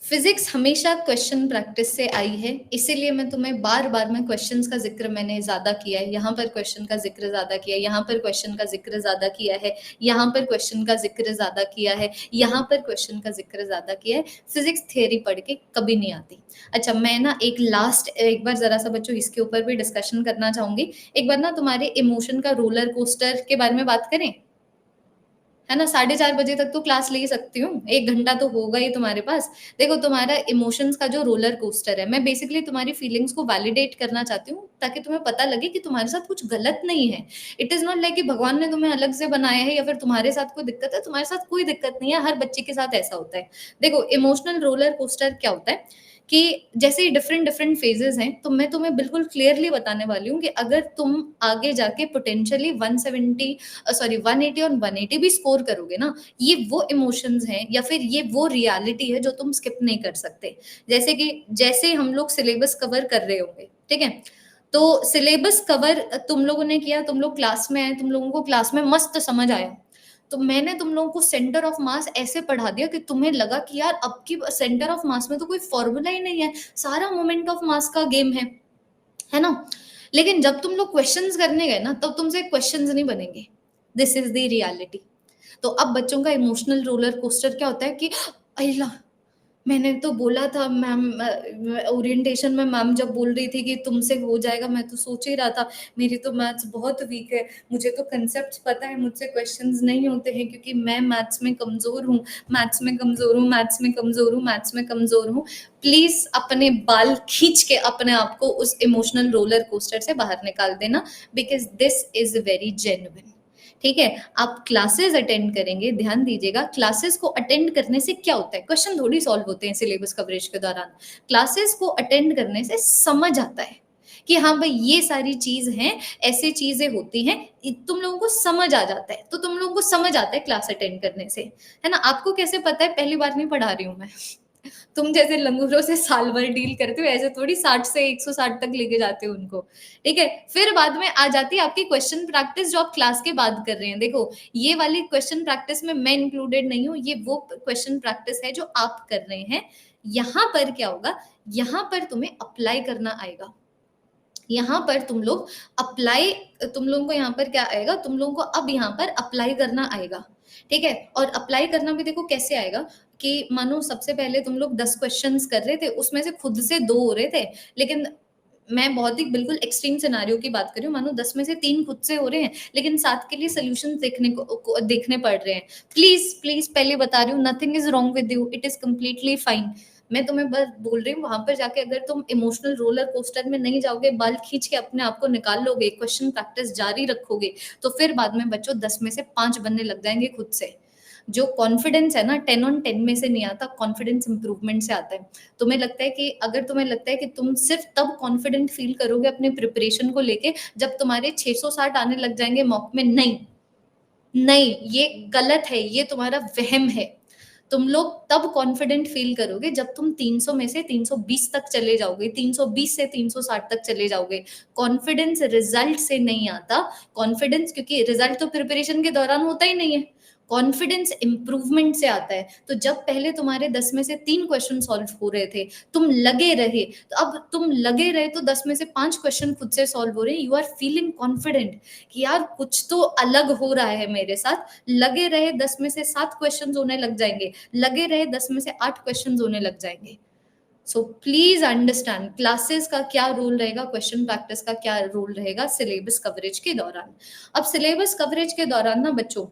Physics हमेशा क्वेश्चन प्रैक्टिस से आई है, इसीलिए मैं तुम्हें बार बार में क्वेश्चंस का जिक्र मैंने ज्यादा किया है। यहाँ पर क्वेश्चन का जिक्र ज्यादा किया है, यहाँ पर क्वेश्चन का जिक्र ज्यादा किया है, यहाँ पर क्वेश्चन का जिक्र ज्यादा किया है, यहाँ पर क्वेश्चन का जिक्र ज्यादा किया है। फिजिक्स थियरी पढ़ के कभी नहीं आती। अच्छा मैं ना एक बार जरा सा बच्चों इसके ऊपर भी डिस्कशन करना चाहूंगी। एक बार ना तुम्हारे इमोशन का रोलर कोस्टर के बारे में बात करें, है ना। 4:30 बजे तक तो क्लास ले ही सकती हूँ, 1 घंटा तो होगा ही तुम्हारे पास। देखो तुम्हारा इमोशंस का जो रोलर कोस्टर है, मैं बेसिकली तुम्हारी फीलिंग्स को वैलिडेट करना चाहती हूँ ताकि तुम्हें पता लगे कि तुम्हारे साथ कुछ गलत नहीं है। इट इज नॉट लाइक कि भगवान ने तुम्हें अलग से बनाया है या फिर तुम्हारे साथ कोई दिक्कत है। तुम्हारे साथ कोई दिक्कत नहीं है, हर बच्चे के साथ ऐसा होता है। देखो इमोशनल रोलर कोस्टर क्या होता है कि जैसे डिफरेंट डिफरेंट फेजेस हैं, तो मैं तुम्हें बिल्कुल क्लियरली बताने वाली हूँ कि अगर तुम आगे जाके पोटेंशियली 180 और 180 भी स्कोर करोगे ना, ये वो इमोशंस हैं या फिर ये वो रियलिटी है जो तुम स्किप नहीं कर सकते। जैसे हम लोग सिलेबस कवर कर रहे होंगे, ठीक है। तो सिलेबस कवर तुम लोगों ने किया, तुम लोग क्लास में आए, तुम लोगों को क्लास में मस्त समझ आया, तो मैंने तुम लोगों को सेंटर ऑफ मास ऐसे पढ़ा दिया कि तुम्हें लगा कि यार अब की सेंटर ऑफ मास में तो कोई फॉर्मूला ही नहीं है, सारा मोमेंट ऑफ मास का गेम है ना। लेकिन जब तुम लोग क्वेश्चंस करने गए ना तब तुमसे क्वेश्चंस नहीं बनेंगे। This is the reality. तो अब बच्चों का इमोशनल रोलर कोस्टर क्या होता है कि अल्लाह, मैंने तो बोला था मैम, ओरिएंटेशन में मैम जब बोल रही थी कि तुमसे हो जाएगा, मैं तो सोच ही रहा था मेरी तो मैथ्स बहुत वीक है, मुझे तो कंसेप्ट पता है, मुझसे क्वेश्चंस नहीं होते हैं क्योंकि मैं मैथ्स में कमजोर हूँ, मैथ्स में कमजोर हूँ, मैथ्स में कमजोर हूँ, मैथ्स में कमजोर हूँ। प्लीज अपने बाल खींच के अपने आप को उस इमोशनल रोलर कोस्टर से बाहर निकाल देना, because this is very genuine, ठीक है। आप क्लासेस अटेंड करेंगे, ध्यान दीजिएगा, क्लासेस को अटेंड करने से क्या होता है, क्वेश्चन थोड़ी सॉल्व होते हैं सिलेबस कवरेज के दौरान। क्लासेस को अटेंड करने से समझ आता है कि हाँ भाई ये सारी चीज हैं, ऐसी चीजें होती हैं, तुम लोगों को समझ आ जाता है। तो तुम लोगों को समझ आता है क्लास अटेंड करने से, है ना। आपको कैसे पता है, पहली बार नहीं पढ़ा रही हूँ मैं। तुम जैसे लंगूरों से साल भर डील करते हो, ऐसे थोड़ी 60 से 160 तक लेके जाते हो उनको, ठीक है। फिर बाद में आ जाती है आपकी क्वेश्चन प्रैक्टिस जो आप क्लास के बाद कर रहे हैं। देखो ये वाली क्वेश्चन प्रैक्टिस में मैं इंक्लूडेड नहीं हूँ, ये वो क्वेश्चन प्रैक्टिस है जो आप कर रहे हैं। यहाँ पर क्या होगा, यहाँ पर तुम्हें अप्लाई करना आएगा। यहाँ पर तुम लोगों को यहाँ पर क्या आएगा, तुम लोगों को अब यहाँ पर अप्लाई करना आएगा, ठीक है। और अप्लाई करना भी देखो कैसे आएगा कि मानो सबसे पहले तुम लोग 10 क्वेश्चंस कर रहे थे, उसमें से खुद से 2 हो रहे थे, लेकिन मैं बहुत ही बिल्कुल एक्सट्रीम सिनेरियो की बात कर रही हूँ, मानो 10 में से 3 खुद से हो रहे हैं, लेकिन 7 के लिए सॉल्यूशंस देखने पड़ रहे हैं। प्लीज़, प्लीज़ पहले बता रही हूँ, nothing is wrong with you, it is completely fine. मैं तुम्हें बस बोल रही हूँ, वहाँ पर जाके अगर तुम इमोशनल रोलर कोस्टर में नहीं जाओगे, बाल खींच के अपने आप को निकाल लोगे, क्वेश्चन प्रैक्टिस जारी रखोगे, तो फिर बाद में बच्चों 10 में से 5 बनने लग जाएँगे खुद से। जो कॉन्फिडेंस है ना 10 ऑन 10 में से नहीं आता, कॉन्फिडेंस इंप्रूवमेंट से आता है। तुम्हें लगता है कि अगर तुम्हें लगता है कि तुम सिर्फ तब कॉन्फिडेंट फील करोगे अपने प्रिपरेशन को लेके जब तुम्हारे 660 आने लग जाएँगे मॉक में, नहीं। नहीं, ये गलत है, ये तुम्हारा वहम है। तुम लोग तब कॉन्फिडेंट फील करोगे जब तुम 300 में से 320 तक चले जाओगे, 320 से 360 तक चले जाओगे। कॉन्फिडेंस रिजल्ट से नहीं आता, कॉन्फिडेंस क्योंकि रिजल्ट तो प्रिपरेशन के दौरान होता ही नहीं है। कॉन्फिडेंस इंप्रूवमेंट से आता है। तो जब पहले तुम्हारे 10 में से 3 क्वेश्चन सॉल्व हो रहे थे, तुम लगे रहे, तो अब तुम लगे रहे तो 10 में से 5 क्वेश्चन खुद से सॉल्व हो रहे हैं। यू आर फीलिंग कॉन्फिडेंट कि यार कुछ तो अलग हो रहा है मेरे साथ। लगे रहे 10 में से 7 क्वेश्चंस होने लग जाएँगे, लगे रहे 10 में से 8 क्वेश्चंस होने लग जाएँगे। सो प्लीज़ अंडरस्टैंड क्लासेस का क्या रोल रहेगा, क्वेश्चन प्रैक्टिस का क्या रोल रहेगा सिलेबस कवरेज के दौरान। अब सिलेबस कवरेज के दौरान ना बच्चों,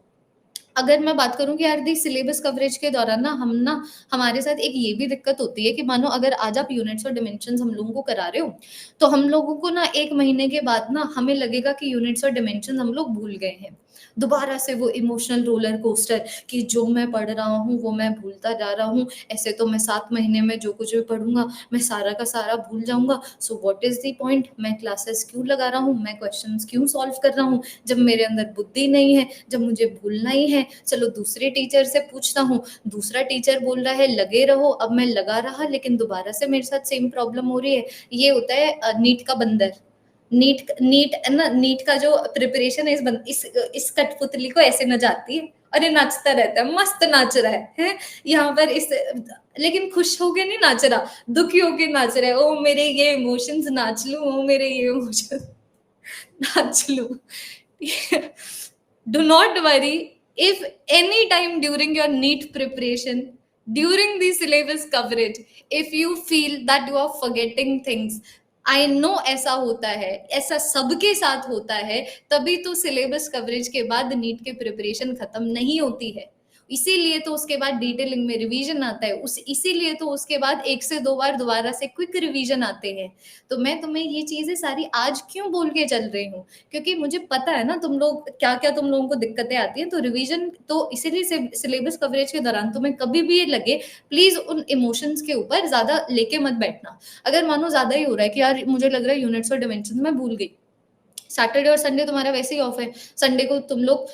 अगर मैं बात करूँ कि यार दी सिलेबस कवरेज के दौरान ना हमारे साथ एक ये भी दिक्कत होती है कि मानो अगर आज आप यूनिट्स और डायमेंशंस हम लोगों को करा रहे हो, तो हम लोगों को ना 1 महीने के बाद ना हमें लगेगा कि यूनिट्स और डायमेंशंस हम लोग भूल गए हैं। दोबारा से वो इमोशनल रोलर कोस्टर कि जो मैं पढ़ रहा हूँ, वो मैं भूलता जा रहा हूँ। ऐसे तो मैं 7 महीने में जो कुछ भी पढ़ूँगा, मैं सारा का सारा भूल जाऊँगा। So what is the point? मैं क्लासेस क्यों लगा रहा हूँ? मैं क्वेश्चंस क्यों सॉल्व कर रहा हूँ? जब मेरे अंदर बुद्धि नहीं है, जब मुझे भूलना ही है, चलो दूसरे टीचर से पूछता हूँ। दूसरा टीचर बोल रहा है लगे रहो, अब मैं लगा रहा लेकिन दोबारा से मेरे साथ सेम प्रॉब्लम हो रही है। ये होता है नीट का बंदर। नीट नीट है ना, नीट का जो प्रिपरेशन है इस कठपुतली को ऐसे नचाती है और ये नाचता रहता है, मस्त नाच रहा है? यहाँ पर इस लेकिन खुश होके नहीं नाच रहा, दुखी होके नाच रहा है। ओ मेरे ये इमोशंस नाच लूं, ओ मेरे ये इमोशंस नाच लूं। Do not worry if any time during your NEET preparation, during the syllabus coverage, if you feel that you are forgetting things, I know ऐसा होता है, ऐसा सबके साथ होता है, तभी तो सिलेबस कवरेज के बाद नीट की प्रिपरेशन खत्म नहीं होती है। इसीलिए तो उसके बाद डिटेलिंग में रिवीजन आता है, उस इसीलिए तो उसके बाद 1 से 2 बार दोबारा से क्विक रिवीजन आते हैं। तो मैं तुम्हें ये चीज़ें सारी आज क्यों बोल के चल रही हूँ? क्योंकि मुझे पता है ना तुम लोग क्या-क्या तुम लोगों को दिक्कतें आती हैं, तो रिवीजन तो इसीलिए सिलेबस कवरेज के दौरान तुम्हें कभी भी ये लगे, प्लीज़ उन इमोशंस के ऊपर ज़्यादा लेके मत बैठना। अगर मानो ज़्यादा ही हो रहा है कि यार मुझे लग रहा है यूनिट्स और डायमेंशंस मैं भूल गई। सैटरडे और संडे तुम्हारा वैसे ही ऑफ है। संडे को तुम लोग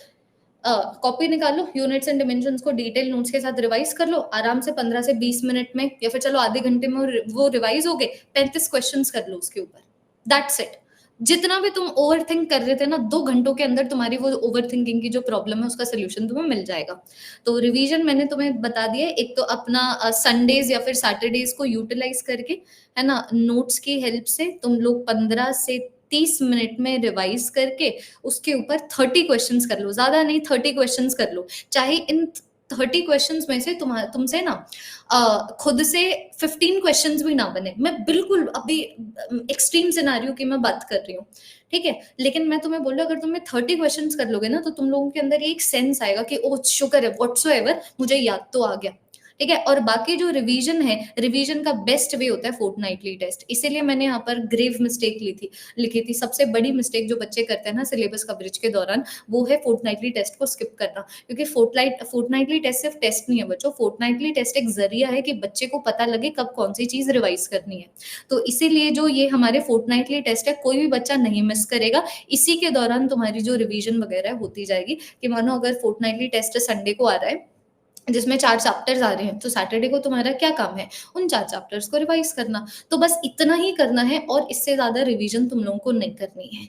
कॉपी निकालो, यूनिट्स एंड डायमेंशंस को डिटेल नोट्स के साथ रिवाइज़ कर लो, आराम से 15 से 20 मिनट में या फिर चलो आधे घंटे में वो रिवाइज़ हो गए, 35 क्वेश्चंस कर लो उसके ऊपर। That's it. जितना भी तुम ओवरथिंक कर रहे थे ना, 2 घंटों के अंदर तुम्हारी वो ओवरथिंकिंग की जो प्रॉब्लम है, उसका सॉल्यूशन तुम्हें मिल जाएगा। तो रिवीजन मैंने तुम्हें बता दिया है, एक तो अपना संडेज़ या फिर सैटरडेज़ को यूटिलाइज़ करके, है ना? नोट्स की हेल्प से तुम लोग 15 से 30 मिनट में रिवाइज़ करके उसके ऊपर 30 क्वेश्चंस कर लो, ज़्यादा नहीं 30 क्वेश्चंस कर लो। चाहे इन 30 क्वेश्चंस में से तुमसे ना खुद से 15 क्वेश्चंस भी ना बने। मैं बिल्कुल अभी एक्सट्रीम सिनेरियो की मैं बात कर रही हूँ, ठीक है? लेकिन मैं तुम्हें बोल रही हूँ अगर तुम 30 क्वेश्चंस कर लोगे ना, तो तुम लोगों के अंदर एक सेंस आएगा कि ओह! शुक्र है व्हाट्सोएवर मुझे याद तो आ गया। ठीक है? और बाकी जो रिवीजन है, रिवीजन का बेस्ट वे होता है फोर्टनाइटली टेस्ट। इसीलिए मैंने यहाँ पर ग्रेव मिस्टेक लिखी थी। सबसे बड़ी मिस्टेक जो बच्चे करते हैं ना सिलेबस कवरेज के दौरान, वो है फोर्टनाइटली टेस्ट को स्किप करना। क्योंकि फोर्टनाइटली टेस्ट सिर्फ टेस्ट नहीं है बच्चों, फोर्टनाइटली टेस्ट एक ज़रिया है कि बच्चे को पता लगे कब कौन-सी चीज़ रिवाइज़ करनी है। तो इसीलिए जो ये हमारे फोर्टनाइटली टेस्ट है, कोई भी बच्चा नहीं मिस करेगा। इसी के दौरान तुम्हारी जो रिवीजन वगैरह है होती जाएगी कि मानो अगर फोर्टनाइटली टेस्ट संडे को आ रहा है, जिसमें 4 चैप्टर्स आ रहे हैं, तो सैटरडे को तुम्हारा क्या काम है? उन 4 चैप्टर्स को रिवाइज़ करना। तो बस इतना ही करना है और इससे ज़्यादा रिवीजन तुम लोगों को नहीं करनी है,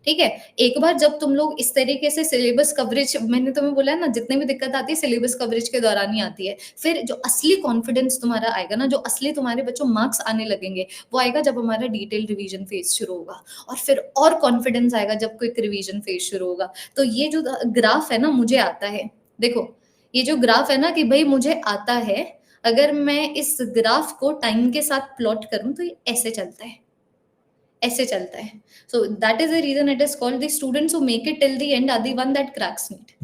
ठीक है? एक बार जब तुम लोग इस तरीके से सिलेबस कवरेज मैंने तुम्हें बोला है ना, जितनी भी दिक्कत आती है सिलेबस कवरेज के दौरान ही आती है। फिर जो असली कॉन्फिडेंस तुम्हारा आएगा ना, जो असली तुम्हारे बच्चों मार्क्स आने लगेंगे, वो आएगा जब हमारा डिटेल रिवीजन फेज़ शुरू होगा और फिर और कॉन्फिडेंस आएगा जब क्विक रिवीजन फेज़ शुरू होगा। तो ये जो ग्राफ है ना मुझे आता है, देखो ये जो ग्राफ है ना कि भई मुझे आता है, अगर मैं इस ग्राफ को टाइम के साथ प्लॉट करूँ तो ये ऐसे चलता है। ऐसे चलता है. So that is the reason it is called the students who make it till the end are the one that cracks NEET.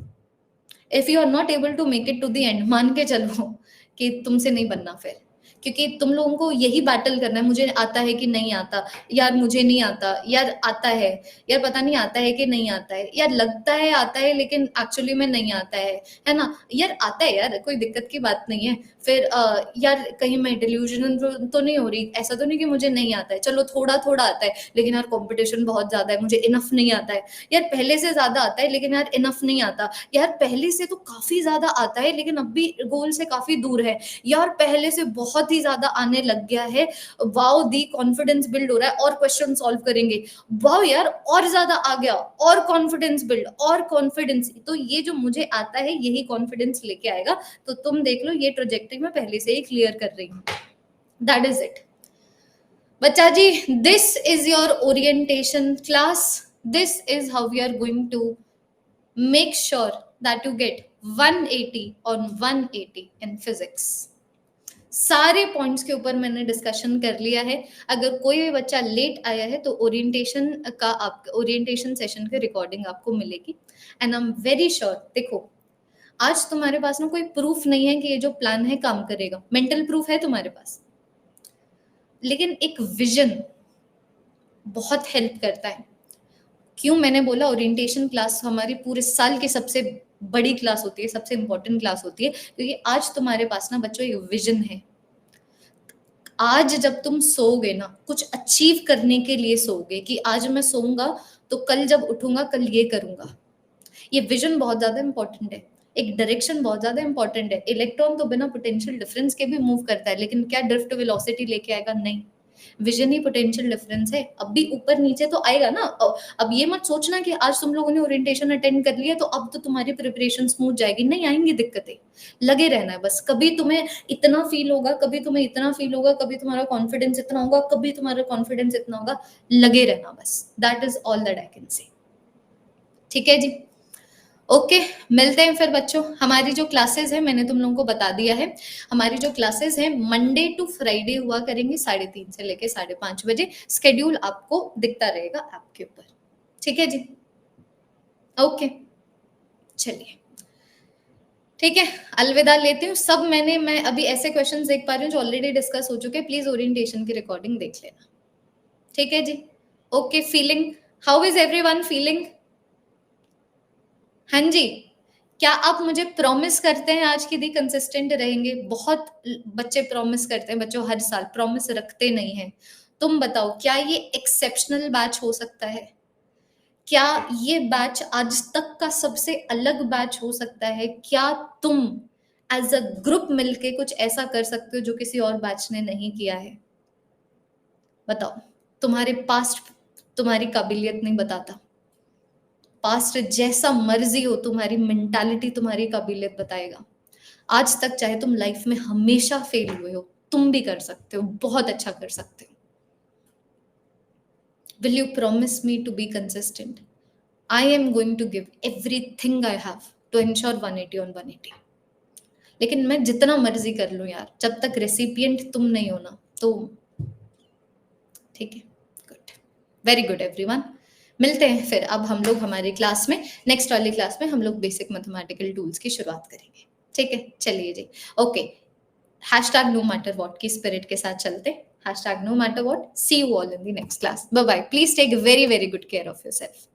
If you are not able to make it to the end, मान के चलो कि तुमसे नहीं बनना फिर, क्योंकि तुम लोगों को यही बैटल करना है, मुझे आता है कि नहीं आता, यार मुझे नहीं आता, यार आता है, यार पता नहीं आता है कि नहीं आता है, यार लगता है आता है लेकिन एक्चुअली में नहीं आता है ना, यार आता है यार, कोई दिक्कत की बात नहीं है, फिर यार कहीं मैं डिल्यूजनल तो नहीं हो रही, ऐसा तो नहीं कि मुझे नहीं आता है, चलो थोड़ा थोड़ा आता है, लेकिन यार कंपटीशन बहुत ज्यादा है, मुझे इनफ नहीं आता है, यार पहले से ज्यादा आता है लेकिन यार इनफ नहीं आता, यार पहले से तो काफी ज्यादा आता है लेकिन अब भी गोल से काफी दूर है, यार पहले से बहुत ही ज्यादा आने लग गया है, वाओ दी कॉन्फिडेंस बिल्ड हो रहा है, और क्वेश्चन सॉल्व करेंगे, वाओ यार और ज्यादा आ गया, और कॉन्फिडेंस बिल्ड, और कॉन्फिडेंस, तो ये जो मुझे आता है यही कॉन्फिडेंस लेके आएगा, तो तुम देख लो ये ट्रेजेक्टरी मैं पहले से ही क्लियर कर रही हूँ. दैट इज इट बच्चा जी. This is your orientation class. This is how we are going to make sure that you get 180 on 180 in physics. सारे पॉइंट्स के ऊपर मैंने डिस्कशन कर लिया है. अगर कोई भी बच्चा लेट आया है तो ओरिएंटेशन का आप ओरिएंटेशन सेशन की रिकॉर्डिंग आपको मिलेगी. And I am very sure, देखो आज तुम्हारे पास ना कोई प्रूफ नहीं है कि ये जो प्लान है काम करेगा, मेंटल प्रूफ है तुम्हारे पास, लेकिन एक विजन बहुत हेल्प करता है. क्यों मैंने बोला ओरिएंटेशन क्लास हमारी पूरे साल की सबसे बड़ी क्लास होती है, सबसे इंपॉर्टेंट क्लास होती है, क्योंकि आज तुम्हारे पास ना बच्चों एक विजन है. आज जब तुम सोओगे ना, कुछ अचीव करने के लिए सोओगे कि आज मैं सोऊंगा तो कल जब उठूंगा कल ये करूंगा. ये विजन बहुत ज्यादा इंपॉर्टेंट है, एक डायरेक्शन बहुत ज्यादा इंपॉर्टेंट है. इलेक्ट्रॉन तो बिना पोटेंशियल डिफरेंस के भी मूव करता है, लेकिन क्या ड्रिफ्ट वेलोसिटी लेके आएगा? नहीं. विजन ही पोटेंशियल डिफरेंस है. अब भी ऊपर नीचे तो आएगा ना. अब ये मत सोचना कि आज तुम लोगों ने ओरिएंटेशन अटेंड कर लिया तो अब तो तुम्हारी प्रिपरेशन स्मूथ जाएगी. नहीं, आएंगी दिक्कतें, लगे रहना है बस. कभी तुम्हें इतना फील होगा, कभी तुम्हें इतना फील होगा, कभी तुम्हारा कॉन्फिडेंस इतना होगा, कभी तुम्हारा कॉन्फिडेंस इतना होगा. लगे रहना बस. That is all that I can say. ठीक है जी. ओके मिलते हैं फिर बच्चों. हमारी जो क्लासेस है मैंने तुम लोगों को बता दिया है. हमारी जो क्लासेस है मंडे टू फ्राइडे हुआ करेंगे 3:30 से लेके 5:30 बजे. स्केड्यूल आपको दिखता रहेगा आपके ऊपर. ठीक है जी. ओके चलिए ठीक है, अलविदा लेती हूँ सब. मैं अभी ऐसे क्वेश्चंस देख पा रही हूँ जो ऑलरेडी डिस्कस हो चुके हैं. प्लीज ओरिएंटेशन की रिकॉर्डिंग देख लेना. ठीक है जी. Okay. Feeling, how is everyone feeling? हाँ जी. क्या आप मुझे प्रॉमिस करते हैं आज की दी कंसिस्टेंट रहेंगे? बहुत बच्चे प्रॉमिस करते हैं बच्चों, हर साल प्रॉमिस रखते नहीं हैं. तुम बताओ क्या ये एक्सेप्शनल बैच हो सकता है? क्या ये बैच आज तक का सबसे अलग बैच हो सकता है? क्या तुम एज अ ग्रुप मिलके कुछ ऐसा कर सकते हो जो किसी और बैच ने नहीं किया है? बताओ. तुम्हारे पास्ट तुम्हारी काबिलियत नहीं बताता. पास्ट जैसा मर्जी हो, तुम्हारी मेंटालिटी तुम्हारी काबिलियत बताएगा. आज तक चाहे तुम लाइफ में हमेशा फेल हुए हो, तुम भी कर सकते हो, बहुत अच्छा कर सकते हो. Will you promise me to be consistent? I am going to give everything I have to ensure 180 on 180. लेकिन मैं जितना मर्जी कर लूं यार, जब तक रेसिपिएंट तुम नहीं हो ना, तो ठीक है. Good, very good everyone. मिलते हैं फिर अब हम लोग हमारी क्लास में. नेक्स्ट वाली क्लास में हम लोग बेसिक मैथमेटिकल टूल्स की शुरुआत करेंगे. ठीक है, चलिए जी. Okay. Hashtag no matter what की स्पिरिट के साथ चलते. Hashtag no matter what. See you all in the next class. Bye bye. Please take very very good care of yourself.